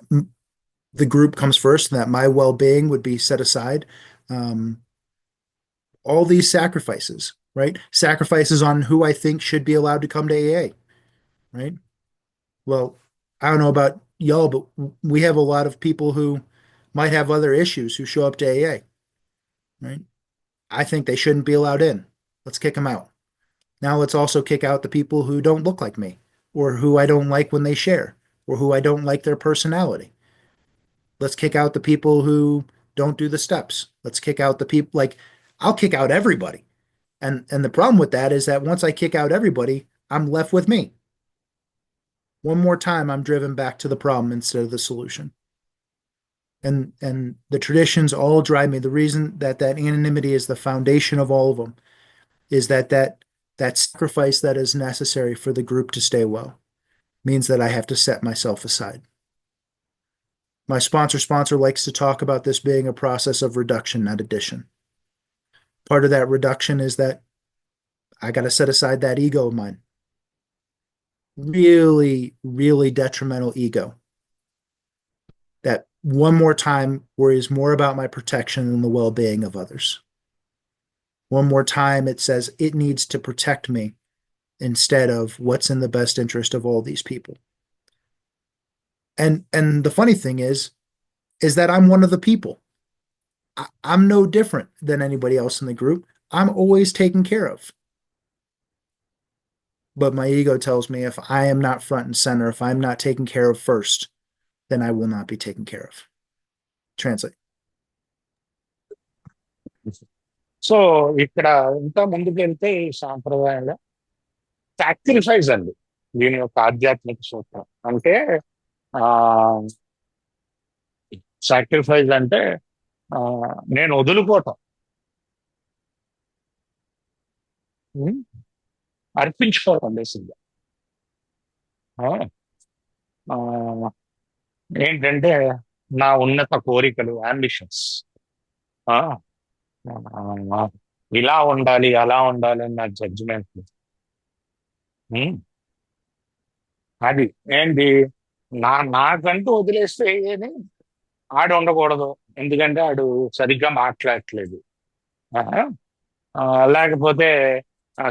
the group comes first and that my well-being would be set aside. Um, all these sacrifices, right? Sacrifices on who I think should be allowed to come to AA, right? Well, I don't know about y'all, but we have a lot of people who might have other issues who show up to AA, right? I think they shouldn't be allowed in. Let's kick them out. Now let's also kick out the people who don't look like me or who I don't like when they share or who I don't like their personality. Let's kick out the people who don't do the steps. Let's kick out the people like I'll kick out everybody. And the problem with that is that once I kick out everybody, I'm left with me. One more time, I'm driven back to the problem instead of the solution. And the traditions all drive me. The reason that anonymity is the foundation of all of them is that sacrifice that is necessary for the group to stay well means that I have to set myself aside. My sponsor likes to talk about this being a process of reduction, not addition. Part of that reduction is that I got to set aside that ego of mine. Really, really detrimental ego that one more time worries more about my protection than the well-being of others. One more time, it says it needs to protect me instead of what's in the best interest of all these people. And the funny thing is that I'm one of the people. I'm no different than anybody else in the group. I'm always taken care of. But my ego tells me if I am not front and center, if I'm not taken care of first, then I will not be taken care of. Translate. So ఇక్కడ ఇంకా ముందుకు వెళ్తే ఈ సాంప్రదాయంలో sacrifice అండి దీని యొక్క ఆధ్యాత్మిక సూత్రం. అంటే ఆ సాక్రిఫైస్ అంటే ఆ, నేను వదులుకోవటం, ఉం? అర్పించుకోవటం బేసిక్గా. ఏంటంటే నా ఉన్నత కోరికలు, అంబిషన్స్ ఇలా ఉండాలి అలా ఉండాలి అని నా జడ్జిమెంట్. అది ఏంటి నాకంటూ వదిలేస్తే ఏది ఆడు ఉండకూడదు, ఎందుకంటే ఆడు సరిగ్గా మాట్లాడట్లేదు. ఆ, లేకపోతే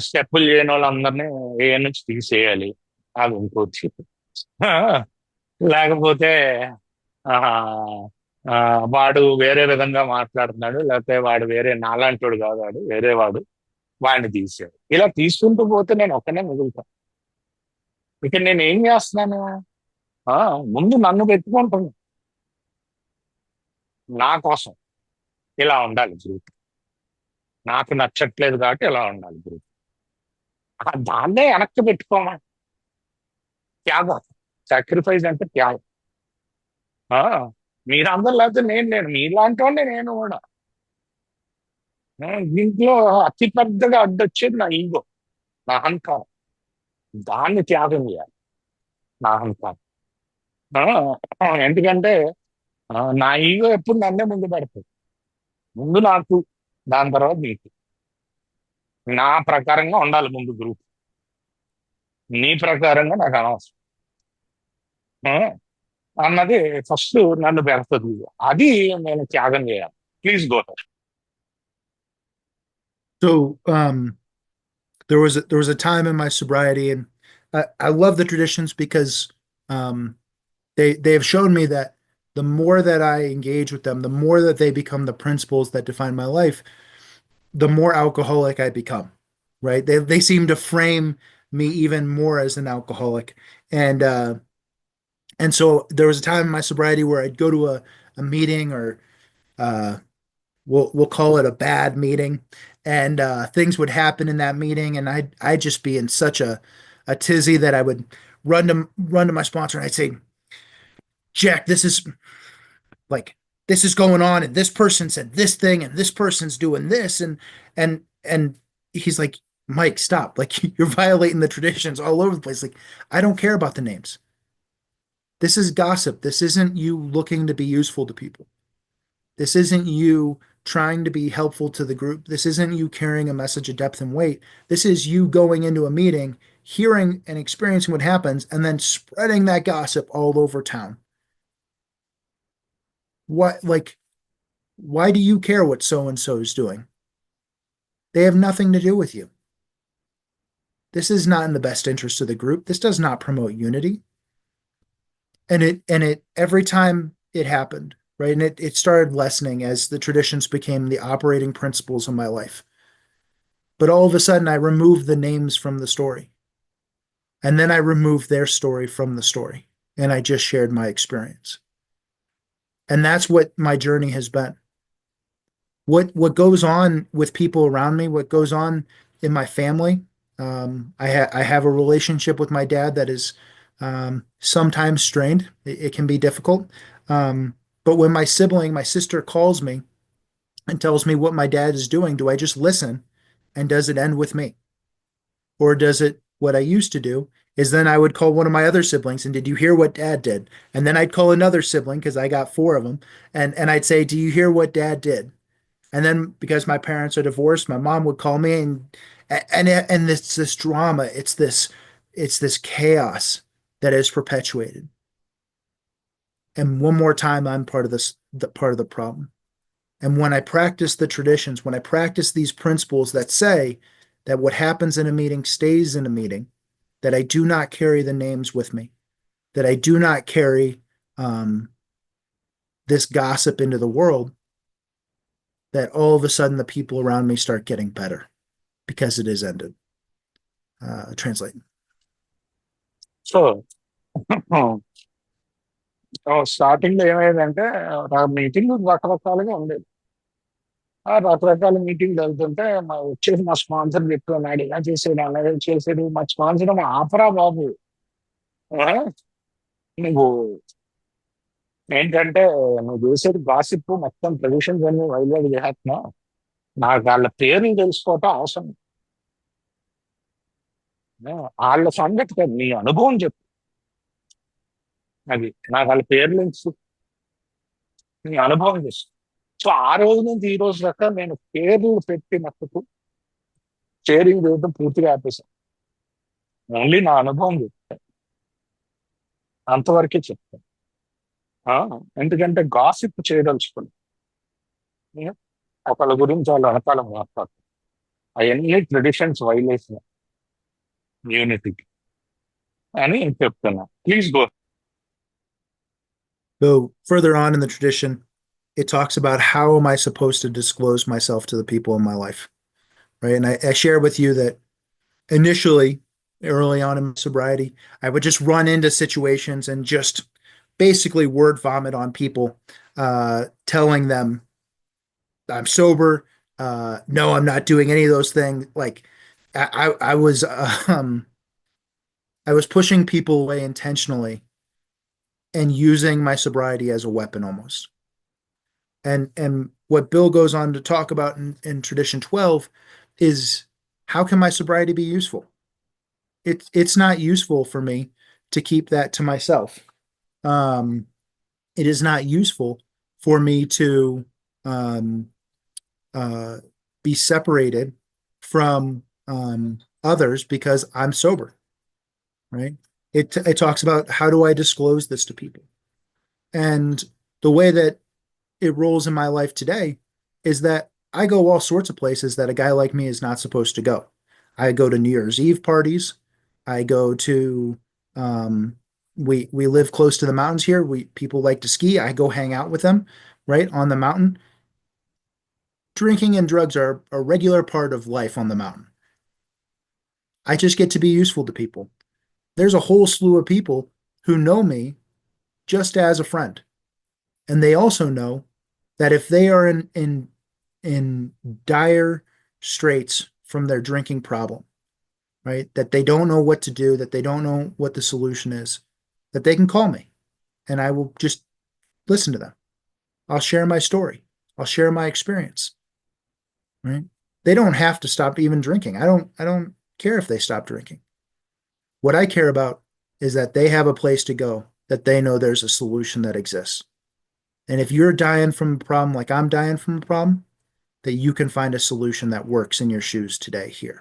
స్టెప్పులు చేయని వాళ్ళందరినీ ఏ నుంచి తీసేయాలి, అది ఇంకోటి. ఆ, లేకపోతే ఆ, వాడు వేరే విధంగా మాట్లాడుతున్నాడు, లేకపోతే వాడు వేరే నాలాంటోడు కాదు, వాడు వేరే వాడు, వాడిని తీసాడు. ఇలా తీసుకుంటూ పోతే నేను ఒక్కనే మిగులుతాను. ఇక నేను ఏం చేస్తున్నాను? ఆ, ముందు నన్ను పెట్టుకుంటాను. నా కోసం ఇలా ఉండాలి గ్రూప్, నాకు నచ్చట్లేదు కాబట్టి ఇలా ఉండాలి గ్రూప్. దాన్నే వెనక్కి పెట్టుకోమా. త్యాగం, సాక్రిఫైస్ అంటే త్యాగం. ఆ, మీరందరూ లేకపోతే నేను మీలాంటి వాడిని నేను కూడా. దీంట్లో అతి పెద్దగా అడ్డొచ్చేది నా ఈగో, నా అహంకారం. దాన్ని త్యాగం చేయాలి, నా అహంకారం. ఎందుకంటే నా ఈగో ఎప్పుడు నన్నే ముందు పెడుతుంది. ముందు నాకు, దాని తర్వాత నీకు. నా ప్రకారంగా ఉండాలి ముందు గ్రూప్, నీ ప్రకారంగా నాకు అనవసరం ఆ, అన్నది ఫస్ట్ నన్ను పెడుతుంది. అది నేను త్యాగం చేయాలి. Please go. So there was a time in my sobriety, and I love the traditions because they have shown me that the more that I engage with them, the more that they become the principles that define my life, the more alcoholic I become. Right? They seem to frame me even more as an alcoholic, and so there was a time in my sobriety where I'd go to a meeting or uh, we'll call it a bad meeting, and things would happen in that meeting, and I'd just be in such a tizzy that I would run to my sponsor and I'd say, Jack, like this is going on, and this person said this thing, and this person's doing this, and he's like, Mike, stop! Like you're violating the traditions all over the place. Like I don't care about the names. This is gossip. This isn't you looking to be useful to people. This isn't you trying to be helpful to the group. This isn't you carrying a message of depth and weight. This is you going into a meeting, hearing and experiencing what happens, and then spreading that gossip all over town. What, like, why do you care what so and so is doing? They have nothing to do with you. This is not in the best interest of the group. This does not promote unity. And it every time it happened, right? And it started lessening as the traditions became the operating principles of my life. But all of a sudden I removed the names from the story. And then I removed their story from the story. And I just shared my experience. And that's what my journey has been. What goes on with people around me, what goes on in my family. I have a relationship with my dad that is sometimes strained. It can be difficult. But when my sister calls me and tells me what my dad is doing, do I just listen? And does it end with me? Or does it, what I used to do is then I would call one of my other siblings and did you hear what dad did? And then I'd call another sibling because I got four of them. And I'd say, do you hear what dad did? And then because my parents are divorced, my mom would call me and this drama, it's this chaos that is perpetuated. And one more time, I'm part of the part of the problem. And when I practice the traditions, when I practice these principles that say that what happens in a meeting stays in a meeting, that I do not carry the names with me, that I do not carry um, this gossip into the world, that all of a sudden the people around me start getting better because it is ended. Translate. So starting లో ఏమైందంటే నా meeting రకరకాలుగా ఉండేది. ఆ రకరకాల meeting వెళ్తుంటే వచ్చేసి మా స్పాన్సర్ చెప్తున్నాడు ఇలా చేసేది అలాగే చేసేది మా స్పాన్సర్ ఆపరా బాబు. ఆ, నువ్వు ఏంటంటే నువ్వు చేసేది గాసిప్ మొత్తం ప్రొడిషన్స్ అన్ని వైజాగ్ చేస్తున్నావు. నాకు వాళ్ళ పేర్లు తెలుసుకోవటం అవసరం. వాళ్ళ సంగతి కాదు, నీ అనుభవం చెప్పు. అది నాకు వాళ్ళ పేర్లు నీ అనుభవం చేస్తుంది. సో ఆ రోజు నుంచి ఈ రోజు దాకా నేను పేర్లు పెట్టినట్టుకు షేరింగ్ చేయడం పూర్తిగా ఆపేశాను. ఓన్లీ నా అనుభవం చెప్తాను, అంతవరకే చెప్తాను. ఆ, ఎందుకంటే గాసిప్ చేయదలుచుకుని ఒకళ్ళ గురించి వాళ్ళ వెనకాల మాట్లాడు, అవన్నీ ట్రెడిషన్స్ వైలేషన్ యూనిటీకి అని చెప్తున్నా. Please go. So further on in the tradition, it talks about how am I supposed to disclose myself to the people in my life, right? And I share with you that initially, early on in my sobriety, I would just run into situations and just basically word vomit on people, telling them I'm sober. No, I'm not doing any of those things. Like I was, I was pushing people away intentionally and using my sobriety as a weapon almost. And what Bill goes on to talk about in tradition 12 is how can my sobriety be useful? It's not useful for me to keep that to myself. Um, it is not useful for me to um, uh, be separated from others because I'm sober, right? It talks about how do I disclose this to people, and the way that it rolls in my life today is that I go all sorts of places that a guy like me is not supposed to go. I go to New Year's Eve parties. I go to we live close to the mountains here. We people like to ski. I go hang out with them, right, on the mountain. Drinking and drugs are a regular part of life on the mountain. I just get to be useful to people. There's a whole slew of people who know me just as a friend. And they also know that if they are in in dire straits from their drinking problem, right? That they don't know what to do, that they don't know what the solution is, that they can call me and I will just listen to them. I'll share my story. I'll share my experience, right? They don't have to stop even drinking. I don't care if they stop drinking. What I care about is that they have a place to go, that they know there's a solution that exists. And if you're dying from a problem like I'm dying from a problem, that you can find a solution that works in your shoes today here,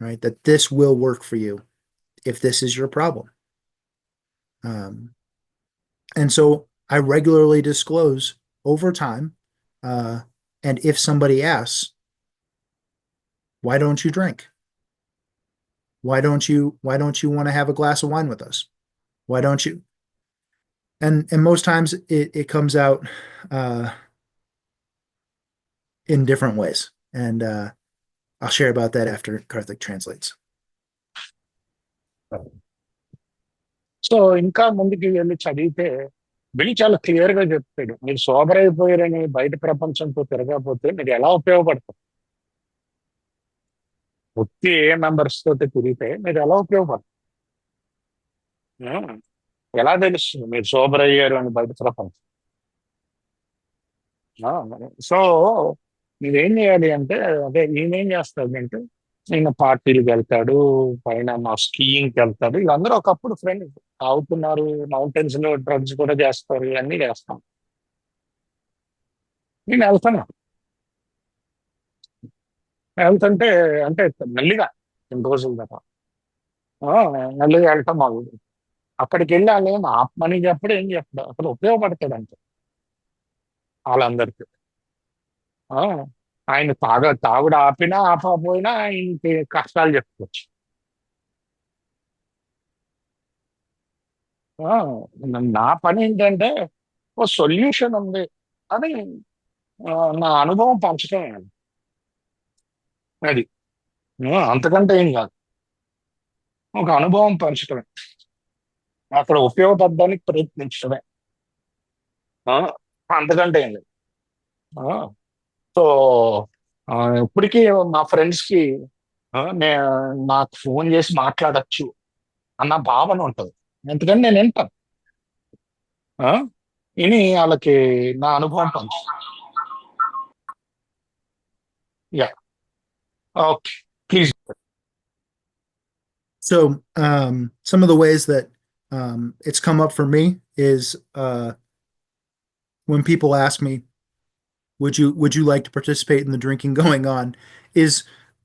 right? That this will work for you if this is your problem. Um, and so I regularly disclose over time. Uh, and if somebody asks, why don't you drink? Why don't you want to have a glass of wine with us? Why don't you? And most times it comes out uh, in different ways. And I'll share about that after Karthik translates. So ఇంకా ముందుకి వెళ్ళి చదివితే bill చాలా clear గా చెప్తాడు, మీరు sober అయిపోయారని బయట ప్రపంచంతో తిరగకపోతే మీరు ఎలా ఉపయోగపడతారు. ఒత్తి ఏ మెంబర్స్ తోటి తిరిగితే మీరు ఎలా ఉపయోగపడతారు. ఉం. ఎలా తెలుస్తుంది మీరు సోబర్ అయ్యారు అని బయట ప్రపంచం. సో మీరేం చేయాలి అంటే, అదే ఈయనేం చేస్తాడంటే, ఈయన పార్టీలకు వెళ్తాడు, పైన మా స్కీయింగ్కి వెళ్తాడు. వీళ్ళందరూ ఒకప్పుడు ఫ్రెండ్స్, తాగుతున్నారు, మౌంటైన్స్ లో డ్రగ్స్ కూడా చేస్తారు, ఇవన్నీ చేస్తాం. నేను వెళ్తాను. వెళ్తుంటే అంటే మెల్లిగా 2 రోజుల దాకా ఆ, మెల్లిగా వెళ్తాం మాకు. అక్కడికి వెళ్ళి వాళ్ళు ఏం ఆపమని చెప్పడు, ఏం చెప్పడు, అసలు ఉపయోగపడతాడు అంతే వాళ్ళందరికీ. ఆ, ఆయన తాగుడు ఆపినా ఆపకపోయినా ఆయనకి కష్టాలు చెప్పుకోవచ్చు. ఆ, నా పని ఏంటంటే ఓ సొల్యూషన్ ఉంది అని ఆ, నా అనుభవం పంచడమే. అది అంతకంటే ఏం కాదు, ఒక అనుభవం పంచడమే, అక్కడ ఉపయోగపడడానికి ప్రయత్నించడమే. ఆ, అంతకంటే ఏం లేదు. ఆ, సో ఆ, ఇప్పటికీ మా ఫ్రెండ్స్ కి నాకు ఫోన్ చేసి మాట్లాడొచ్చు అన్న భావన ఉంటుంది. ఎందుకంటే నేను వింటాను. ఆ, విని వాళ్ళకి నా అనుభవం పంచు. Yeah, okay, please. So some of the ways that it's come up for me is when people ask me, would you like to participate in the drinking going on? Is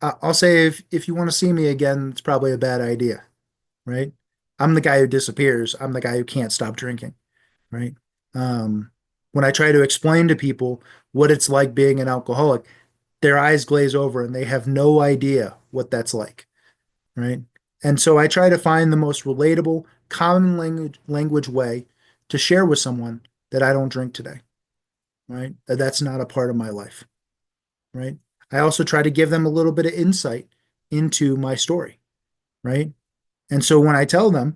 I'll say if you want to see me again, it's probably a bad idea, right? I'm the guy who disappears. I'm the guy who can't stop drinking, right? Um, when I try to explain to people what it's like being an alcoholic, their eyes glaze over and they have no idea what that's like, right? And so I try to find the most relatable, common language way to share with someone that I don't drink today, right? That's not a part of my life, right? I also try to give them a little bit of insight into my story, right? And so when I tell them,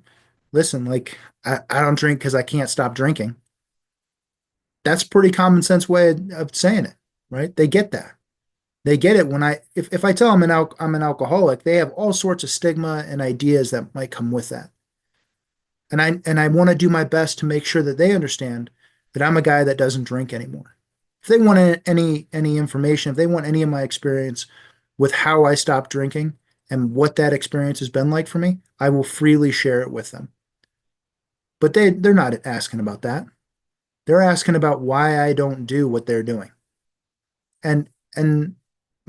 listen, like I don't drink because I can't stop drinking, that's a pretty common sense way of saying it, right? They get that. They get it when if I tell them I'm an alcoholic, they have all sorts of stigma and ideas that might come with that. And I want to do my best to make sure that they understand that I'm a guy that doesn't drink anymore. If they want any information, if they want any of my experience with how I stopped drinking and what that experience has been like for me, I will freely share it with them. But they're not asking about that. They're asking about why I don't do what they're doing. And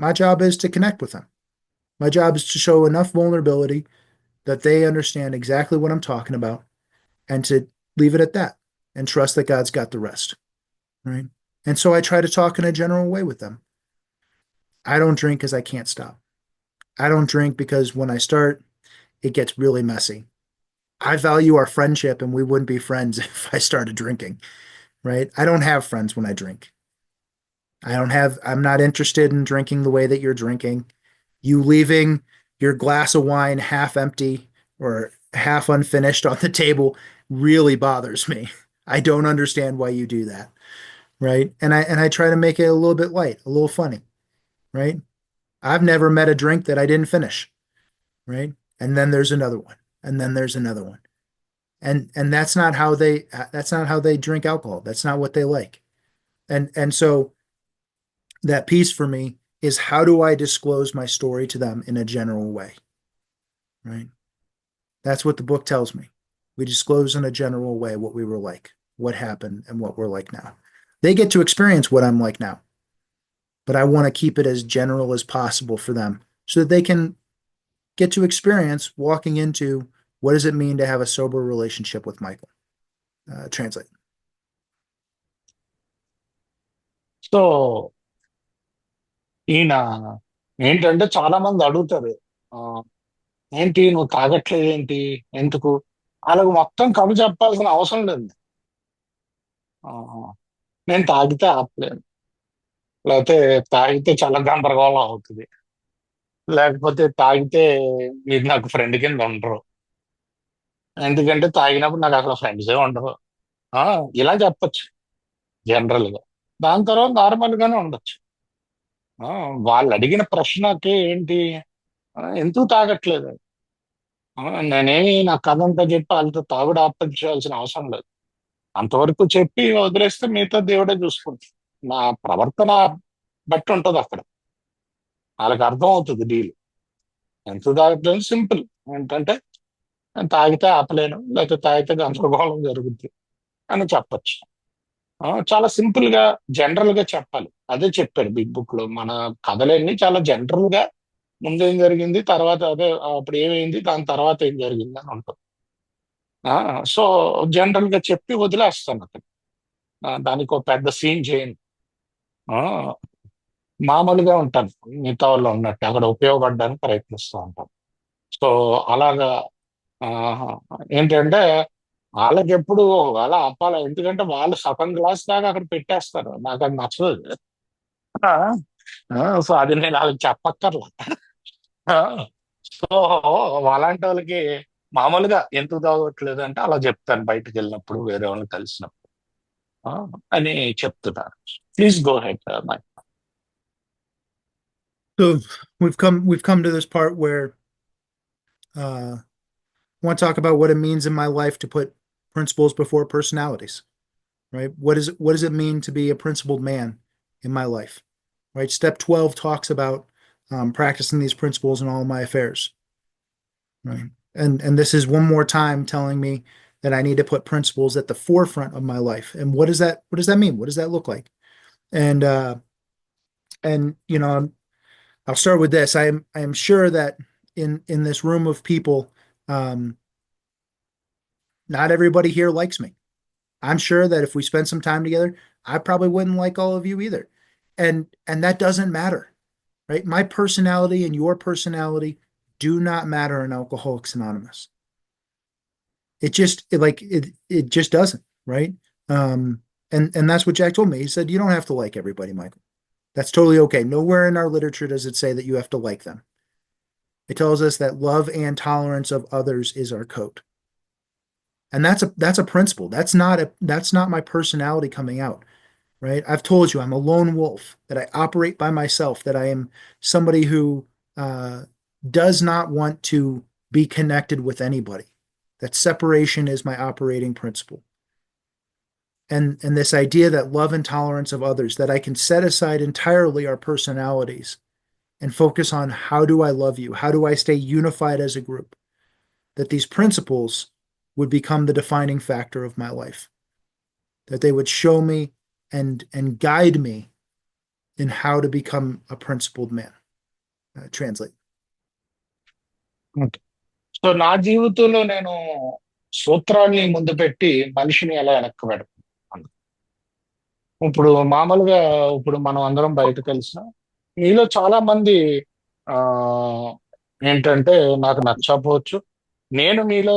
my job is to connect with them. My job is to show enough vulnerability that they understand exactly what I'm talking about and to leave it at that and trust that God's got the rest. Right. And so I try to talk in a general way with them. I don't drink because I can't stop. I don't drink because when I start, it gets really messy. I value our friendship and we wouldn't be friends if I started drinking. Right. I don't have friends when I drink. I'm not interested in drinking the way that you're drinking. You leaving your glass of wine half empty or half unfinished on the table really bothers me. I don't understand why you do that. right? And I try to make it a little bit light, a little funny, right? I've never met a drink that I didn't finish, right? And then there's another one, and then there's another one. And that's not how they drink alcohol. That's not what they like. And so that piece for me is, how do I disclose my story to them in a general way, right? That's what the book tells me. We disclose in a general way what we were like, what happened, and what we're like now. They get to experience what I'm like now, but I want to keep it as general as possible for them so that they can get to experience walking into, what does it mean to have a sober relationship with Michael? Translate. So ఈయన ఏంటంటే చాలా మంది అడుగుతారు, "ఆ, ఏంటి నువ్వు తాగట్లేదు ఏంటి, ఎందుకు?" వాళ్ళకు మొత్తం కబు చెప్పాల్సిన అవసరం లేదు. ఆ, నేను తాగితే ఆపలేను, లేకపోతే తాగితే చాలా గందరగోళం అవుతుంది, లేకపోతే తాగితే మీరు నాకు ఫ్రెండ్ కింద ఉండరు, ఎందుకంటే తాగినప్పుడు నాకు అసలు ఫ్రెండ్సే ఉండరు. ఆ, ఇలా చెప్పొచ్చు జనరల్ గా. దాని తర్వాత నార్మల్ గానే ఉండొచ్చు. ఆ, వాళ్ళు అడిగిన ప్రశ్నకి ఏంటి, ఎందుకు తాగట్లేదు, నేనేమి నా కథ అంతా చెప్పి వాళ్ళతో తాగుడు ఆపేయాల్సిన అవసరం లేదు. అంతవరకు చెప్పి వదిలేస్తే మిగతా దేవుడే చూసుకుంటాడు. నా ప్రవర్తన బట్టి ఉంటది అక్కడ. వాళ్ళకి అర్థం అవుతుంది డీల్. ఎంత తాగట్లేదు సింపుల్. ఏంటంటే నేను తాగితే ఆపలేను, లేకపోతే తాగితే గందరగోళం జరుగుద్ది అని చెప్పొచ్చు. చాలా సింపుల్ గా జనరల్ గా చెప్పాలి. అదే చెప్పాడు బిగ్ బుక్ లో. మన కథలన్నీ చాలా జనరల్ గా, ముందేం జరిగింది, తర్వాత అదే అప్పుడు ఏమైంది, దాని తర్వాత ఏం జరిగింది అని ఉంటుంది. సో జనరల్ గా చెప్పి వదిలేస్తాను అతను. దానికి ఒక పెద్ద సీన్ చేయను. ఆ, మామూలుగా ఉంటాను, మిగతా వాళ్ళు ఉన్నట్టు అక్కడ ఉపయోగపడడానికి ప్రయత్నిస్తూ ఉంటాను. సో అలాగా. ఆ, ఏంటంటే వాళ్ళకి ఎప్పుడు అలా అప్పాలి, ఎందుకంటే వాళ్ళు సగం గ్లాస్ దాకా అక్కడ పెట్టేస్తారు, నాకు అది నచ్చదు. ఆ, సో అది నేను వాళ్ళకి చెప్పక్కర్లా. ఆ, సో అలాంటి వాళ్ళకి మామూలుగా ఎందుకు తాగట్లేదు అంటే అలా చెప్తాను, బయటకు వెళ్ళినప్పుడు వేరే వాళ్ళని కలిసినప్పుడు ఆ, అని చెప్తున్నారు. Please go head my. So we've come to this part where I want to talk about what it means in my life to put principles before personalities, right? What does it mean to be a principled man in my life, right? Step 12 talks about practicing these principles in all of my affairs, right? And this is one more time telling me that I need to put principles at the forefront of my life. And what does that mean? What does that look like? And I'll start with this. I am sure that in this room of people, um, not everybody here likes me. I'm sure that if we spend some time together, I probably wouldn't like all of you either. And that doesn't matter, right? My personality and your personality do not matter in Alcoholics Anonymous. It just doesn't, right? And that's what Jack told me. He said, you don't have to like everybody, Michael. That's totally okay. Nowhere in our literature does it say that you have to like them. It tells us that love and tolerance of others is our code. And that's a principle. That's not my personality coming out, right? I've told you I'm a lone wolf, that I operate by myself, that I am somebody who uh, does not want to be connected with anybody. That separation is my operating principle. And this idea that love and tolerance of others, that I can set aside entirely our personalities and focus on, how do I love you? How do I stay unified as a group? That these principles would become the defining factor of my life. That they would show me and guide me in how to become a principled man. Translate. So నా జీవితంలో నేను సూత్రాన్ని ముందు పెట్టి మనిషిని ఎలా వెనక్కి పెడతాను. ఇప్పుడు మామూలుగా, ఇప్పుడు మనం అందరం బయట కలిసిన మీలో చాలా మంది ఆ ఏంటంటే నాకు నచ్చకపోవచ్చు. నేను మీలో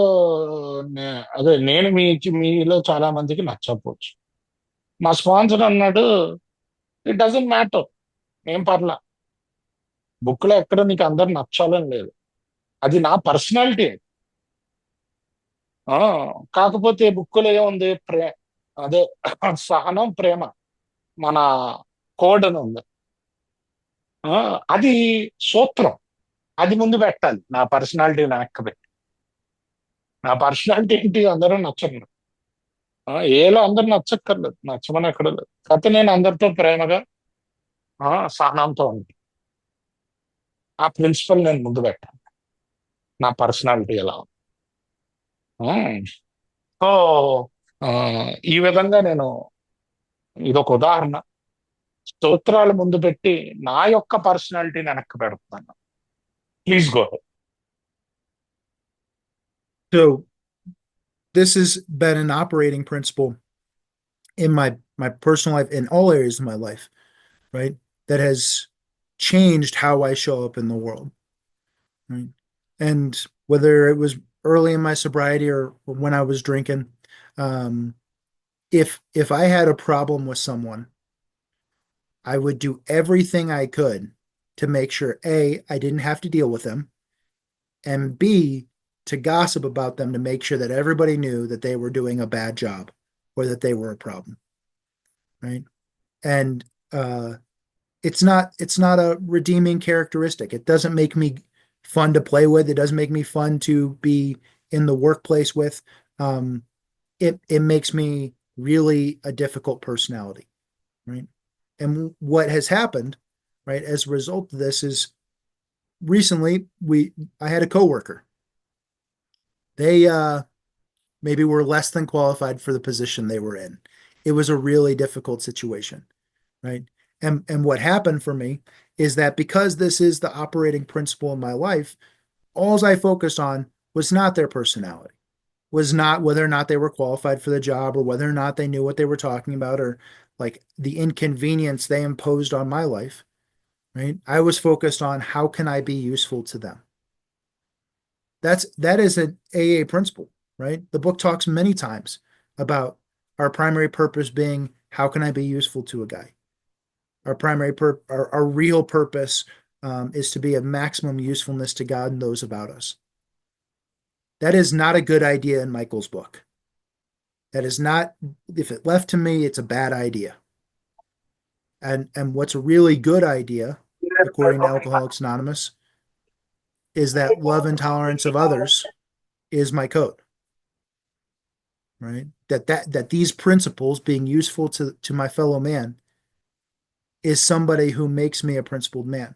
అదే నేను మీలో చాలా మందికి నచ్చకపోవచ్చు. మా స్పాన్సర్ అన్నాడు, ఇట్ డజంట్ మ్యాటర్, ఏం పర్లా, బుక్ లో ఎక్కడ నీకు అందరు నచ్చాలని లేదు, అది నా పర్సనాలిటీ. ఆ కాకపోతే బుక్ లో ఏముంది, అదే సహనం, ప్రేమ. మన కోడ్ అని ఉంది. ఆ, అది సూత్రం. అది ముందు పెట్టాలి, నా పర్సనాలిటీ వెనక్కి పెట్టి. నా పర్సనాలిటీ ఏంటి, అందరూ నచ్చరు. ఏలో అందరు నచ్చక్కర్లేదు, నచ్చమని ఎక్కడ లేదు. కాకపోతే నేను అందరితో ప్రేమగా, సహనంతో ఉంది. ఆ ప్రిన్సిపల్ నేను ముందు పెట్టాను, నా పర్సనాలిటీ ఎలా ఉంది. సో ఈ విధంగా నేను, ఇదొక ఉదాహరణ. స్తోత్రాలు ముందు పెట్టి నా యొక్క పర్సనాలిటీని వెనక్కి పెడుతున్నాను. Please go. So this has been an operating principle in my personal life, in all areas of my life, right? That has changed how I show up in the world, right? And whether it was early in my sobriety or when I was drinking, um, if I had a problem with someone, I would do everything I could to make sure A, I didn't have to deal with them, and B, to gossip about them to make sure that everybody knew that they were doing a bad job or that they were a problem, right? And it's not a redeeming characteristic. It doesn't make me fun to play with. It doesn't make me fun to be in the workplace with. Um, it makes me really a difficult personality, right? And what has happened, right, as a result of this is recently I had a coworker. They maybe were less than qualified for the position they were in. It was a really difficult situation, right? And what happened for me is that because this is the operating principle in my life, all I focused on was not their personality, was not whether or not they were qualified for the job or whether or not they knew what they were talking about or like the inconvenience they imposed on my life, right? I was focused on how can I be useful to them. That is an AA principle, right? The book talks many times about our primary purpose being how can I be useful to a guy. Our real purpose is to be of maximum usefulness to God and those about us. That is not a good idea in Michael's book. That is not, if it left to me, it's a bad idea. And what's a really good idea, according to Alcoholics Anonymous, is that love and tolerance of others is my code. Right? That these principles, being useful to my fellow man, is somebody who makes me a principled man.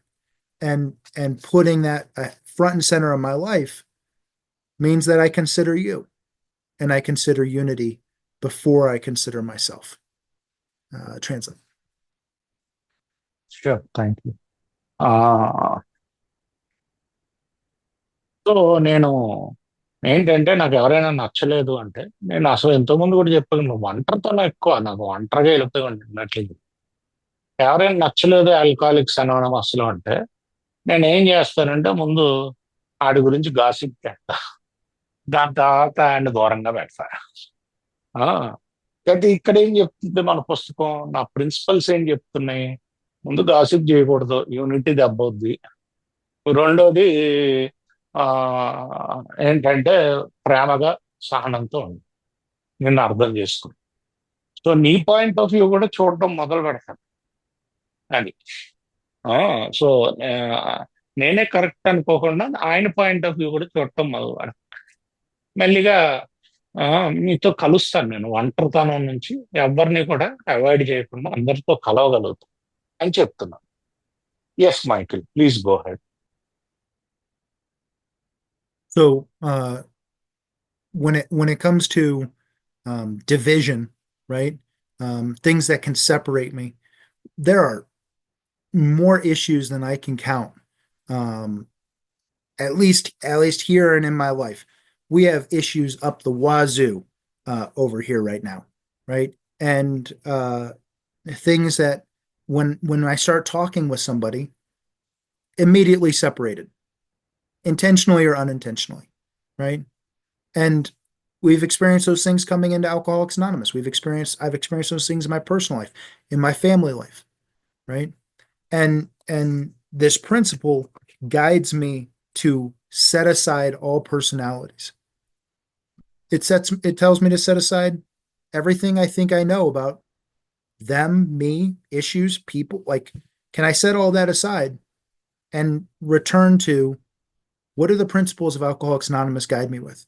And putting that front and center of my life means that I consider you and I consider unity before I consider myself. Translate. Sure, thank you. So నేను ఏంటంటే, నాకు ఎవరైనా నచ్చలేదు అంటే, నేను అసలు ఎంతోమంది కూడా చెప్పాను, ఒంటరితోనే ఎక్కువ, నాకు ఒంటరిగా వెళ్ళిపోయి ఉన్నట్లు. ఎవరైనా నచ్చలేదు ఆల్కహాలిక్స్ అనానమస్లో అంటే, నేను ఏం చేస్తానంటే ముందు ఆడి గురించి గాసిప్ పెడతా. దాని తర్వాత ఆయన దూరంగా పెడతా. ఆ, అయితే ఇక్కడ ఏం చెప్తుంది మన పుస్తకం, నా ప్రిన్సిపల్స్ ఏం చెప్తున్నాయి? ముందు గాసిప్ చేయకూడదు, యూనిటీ దెబ్బవుద్ది. రెండోది ఆ ఏంటంటే, ప్రేమగా సహనంతో ఉంది, నిన్ను అర్థం చేసుకుని. సో నీ పాయింట్ ఆఫ్ వ్యూ కూడా చూడటం మొదలు పెడతాను. అది సో నేనే కరెక్ట్ అనుకోకుండా ఆయన పాయింట్ ఆఫ్ వ్యూ కూడా చూడటం మొదలు పెడతాను. మెల్లిగా మీతో కలుస్తాను. నేను ఒంటరితనం నుంచి ఎవరిని కూడా అవాయిడ్ చేయకుండా అందరితో కలవగలుగుతాను అని చెప్తున్నాను. Yes Michael, please go ahead. So when it comes to division, right? Things that can separate me, there are more issues than I can count. Um, at least here and in my life, we have issues up the wazoo over here right now, right? And things that when I start talking with somebody, immediately separated, intentionally or unintentionally, right? And we've experienced those things coming into Alcoholics Anonymous. I've experienced those things in my personal life, in my family life, right? And this principle guides me to set aside all personalities. It tells me to set aside everything I think I know about them, me, issues, people. Like, can I set all that aside and return to what are the principles of Alcoholics Anonymous guide me with,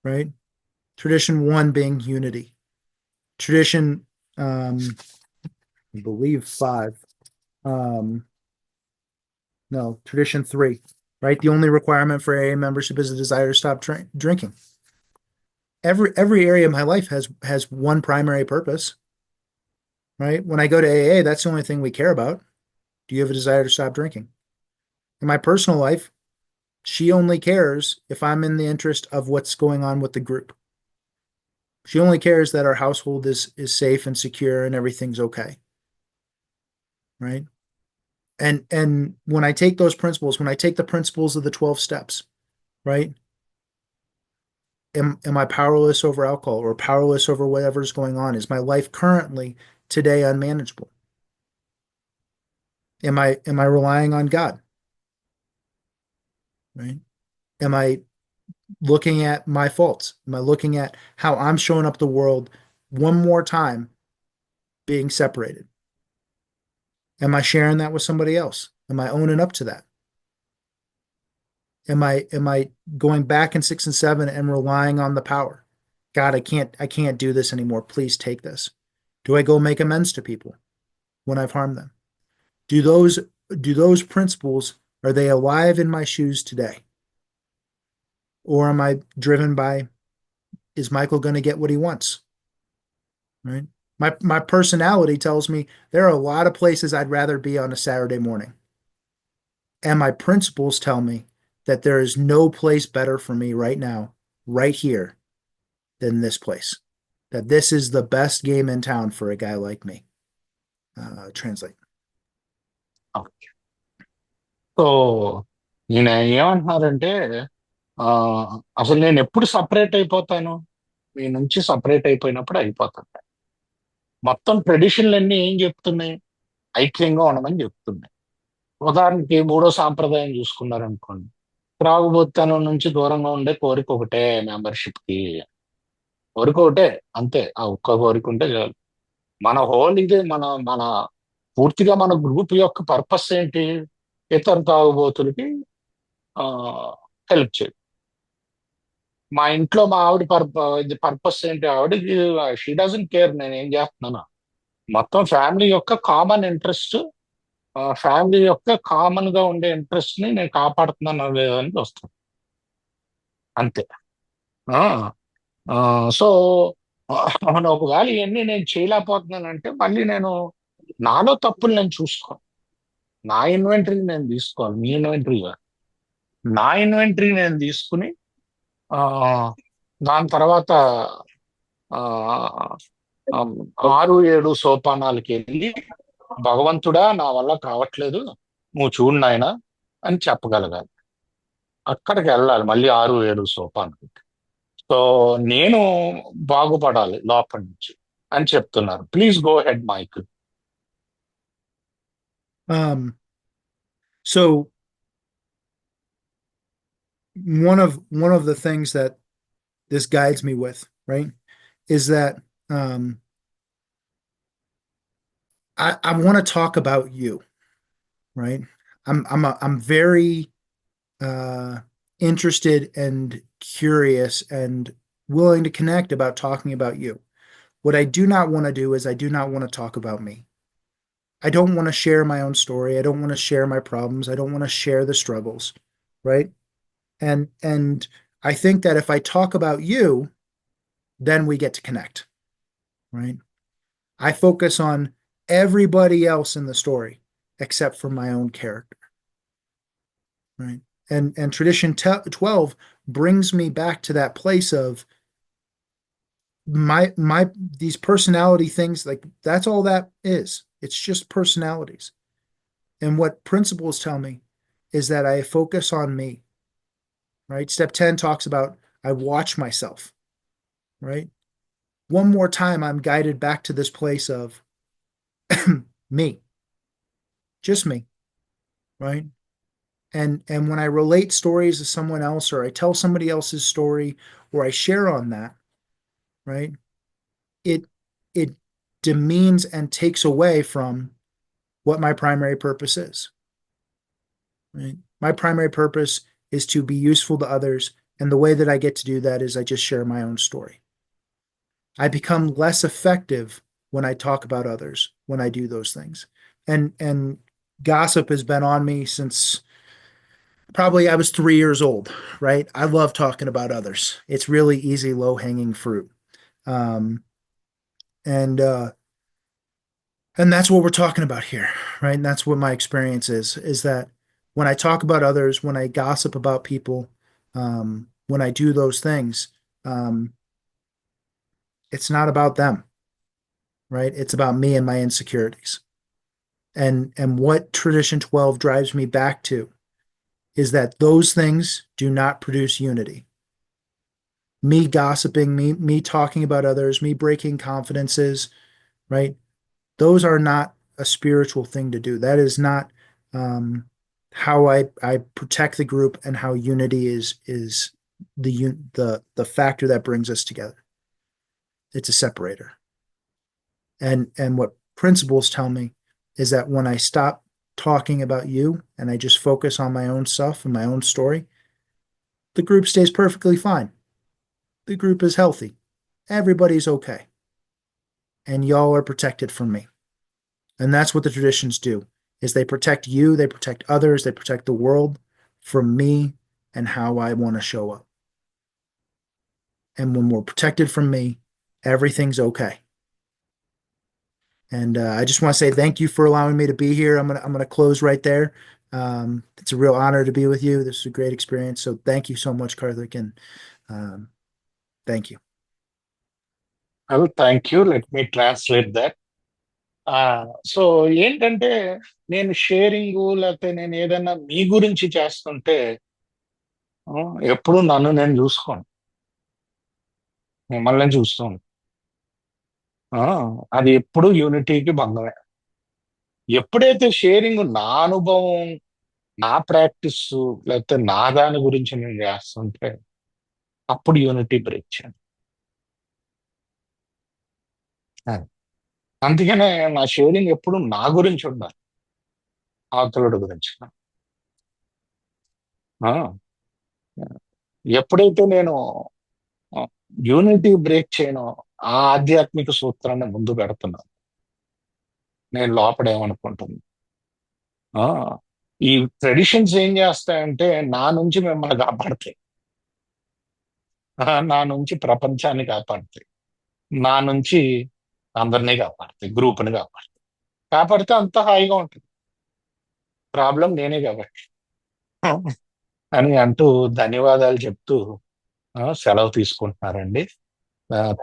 right? Tradition one being unity. Tradition, I believe five. Um, no, tradition three, right? The only requirement for AA membership is a desire to stop drinking. Every area of my life has one primary purpose, right? When I go to AA, that's the only thing we care about. Do you have a desire to stop drinking? In my personal life, she only cares if I'm in the interest of what's going on with the group. She only cares that our household is safe and secure and everything's okay, right? And when I take those principles, when I take the principles of the 12 steps, right? Am I powerless over alcohol or powerless over whatever's going on? Is my life currently today unmanageable? Am I relying on God? Right? Am I looking at my faults? Am I looking at how I'm showing up the world one more time being separated? Am I sharing that with somebody else? Am I owning up to that? Am I going back in six and seven and relying on the power? God, I can't do this anymore. Please take this. Do I go make amends to people when I've harmed them? Do those do those principles, are they alive in my shoes today? Or am I driven by, is Michael going to get what he wants? Right? My personality tells me there are a lot of places I'd rather be on a Saturday morning. And my principles tell me that there is no place better for me right now, right here, than this place. That this is the best game in town for a guy like me. Translate. So ఈయన ఏమంటున్నారంటే ఆ, అసలు నేను ఎప్పుడు separate అయిపోతాను, మీ నుంచి separate అయిపోయినప్పుడు అయిపోతాను. మొత్తం ట్రెడిషన్లన్నీ ఏం చెప్తున్నాయి? ఐక్యంగా ఉండమని చెప్తున్నాయి. ఉదాహరణకి మూడో సాంప్రదాయం చూసుకున్నారనుకోండి, త్రాగుబోతుతనం నుంచి దూరంగా ఉండే కోరిక ఒకటే మెంబర్షిప్ కి. కోరిక ఒకటే, అంతే. ఆ ఒక్క కోరిక ఉంటే చాలు. మన హోల్ ఇదే, మన మన పూర్తిగా మన గ్రూప్ యొక్క పర్పస్ ఏంటి? ఇతర తాగుబోతులకి ఆ హెల్ప్ చేయాలి. మా ఇంట్లో మా ఆవిడ పర్పస్ ఏంటి? ఆవిడకి షీ డజన్ కేర్ నేను ఏం చేస్తున్నాను. మొత్తం ఫ్యామిలీ యొక్క కామన్ ఇంట్రెస్ట్, ఫ్యామిలీ యొక్క కామన్ గా ఉండే ఇంట్రెస్ట్ ని నేను కాపాడుతున్నాను లేదని వస్తుంది, అంతే. ఆ సో అవును, ఒకవేళ ఇవన్నీ నేను చేయలేకపోతున్నానంటే మళ్ళీ నేను నాలో తప్పులు నేను చూసుకోను. నా ఇన్వెంటరీ నేను తీసుకోవాలి, మీ ఇన్వెంటరీ కాదు. నా ఇన్వెంటరీ నేను తీసుకుని ఆ దాని తర్వాత ఆ ఆ, 6 7 సోపానాలకి వెళ్ళి, భగవంతుడా నా వల్ల కావట్లేదు, నువ్వు చూడు నాయనా అని చెప్పగలగాలి. అక్కడికి వెళ్ళాలి మళ్ళీ 6 7 సోపానాలు. సో నేను బాగుపడాలి లోపల నుంచి అని చెప్తున్నారు. Please go ahead Mike. Um, so one of the things that this guides me with, right, is that um, I want to talk about you, right? I'm very uh, interested and curious and willing to connect about talking about you. What I do not want to do is I do not want to talk about me. I don't want to share my own story. I don't want to share my problems. I don't want to share the struggles, right? And I think that if I talk about you, then we get to connect, right? I focus on everybody else in the story except for my own character, right? And tradition 12 brings me back to that place of my these personality things, like that's all that is. It's just personalities. And what principles tell me is that I focus on me, right? Step 10 talks about I watch myself, right? One more time, I'm guided back to this place of me, just me, right? And when I relate stories to someone else, or I tell somebody else's story, or I share on that, right? It it demeans and takes away from what my primary purpose is. Right? My primary purpose is to be useful to others, and the way that I get to do that is I just share my own story. I become less effective when I talk about others, when I do those things. And gossip has been on me since probably I was 3 years old, right? I love talking about others. It's really easy, low hanging fruit. Um, and and that's what we're talking about here, right? And that's what my experience is that when I talk about others, when I gossip about people, when I do those things, um, it's not about them, right? It's about me and my insecurities. And what tradition 12 drives me back to is that those things do not produce unity. Me gossiping, me talking about others, me breaking confidences, right? Those are not a spiritual thing to do. That is not how I protect the group and how unity is the factor that brings us together. It's a separator. And what principles tell me is that when I stop talking about you and I just focus on my own stuff and my own story, the group stays perfectly fine. The group is healthy. Everybody's okay. And y'all are protected from me. And that's what the traditions do is they protect you, they protect others, they protect the world from me and how I want to show up. And when we're protected from me, everything's okay. And I just want to say thank you for allowing me to be here. I'm gonna close right there. It's a real honor to be with you. This is a great experience. So thank you so much, Karthik, and um, thank you. Well, thank you. Let me translate that. So ఏంటంటే నేను sharing లేకపోతే నేను ఏదైనా మీ గురించి చేస్తుంటే ఎప్పుడు నన్ను నేను చూసుకోను, మిమ్మల్ని చూస్తాను. అది ఎప్పుడు యూనిటీకి భంగమే. ఎప్పుడైతే షేరింగ్ నా అనుభవం, నా ప్రాక్టీస్ లేకపోతే నా దాని గురించి నేను చేస్తుంటే అప్పుడు యూనిటీ బ్రేక్ చేయండి. అందుకనే నా షేరింగ్ ఎప్పుడు నా గురించి ఉండాలి, అవతలుడి గురించి. ఆ, ఎప్పుడైతే నేను యూనిటీ బ్రేక్ చేయను, ఆ ఆధ్యాత్మిక సూత్రాన్ని ముందు పెడుతున్నాను. నేను లోపల ఏమనుకుంటుంది, ఆ ఈ ట్రెడిషన్స్ ఏం చేస్తాయంటే నా నుంచి మిమ్మల్ని కాపాడతాయి, నా నుంచి ప్రపంచాన్ని కాపాడతాయి, నా నుంచి అందరినీ కాపాడతాయి, గ్రూప్ని కాపాడతాయి. కాపాడితే అంత హాయిగా ఉంటుంది, ప్రాబ్లం నేనే కాబట్టి అని అంటూ ధన్యవాదాలు చెప్తూ సెలవు తీసుకుంటున్నారండి.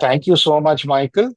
Thank you so much Michael.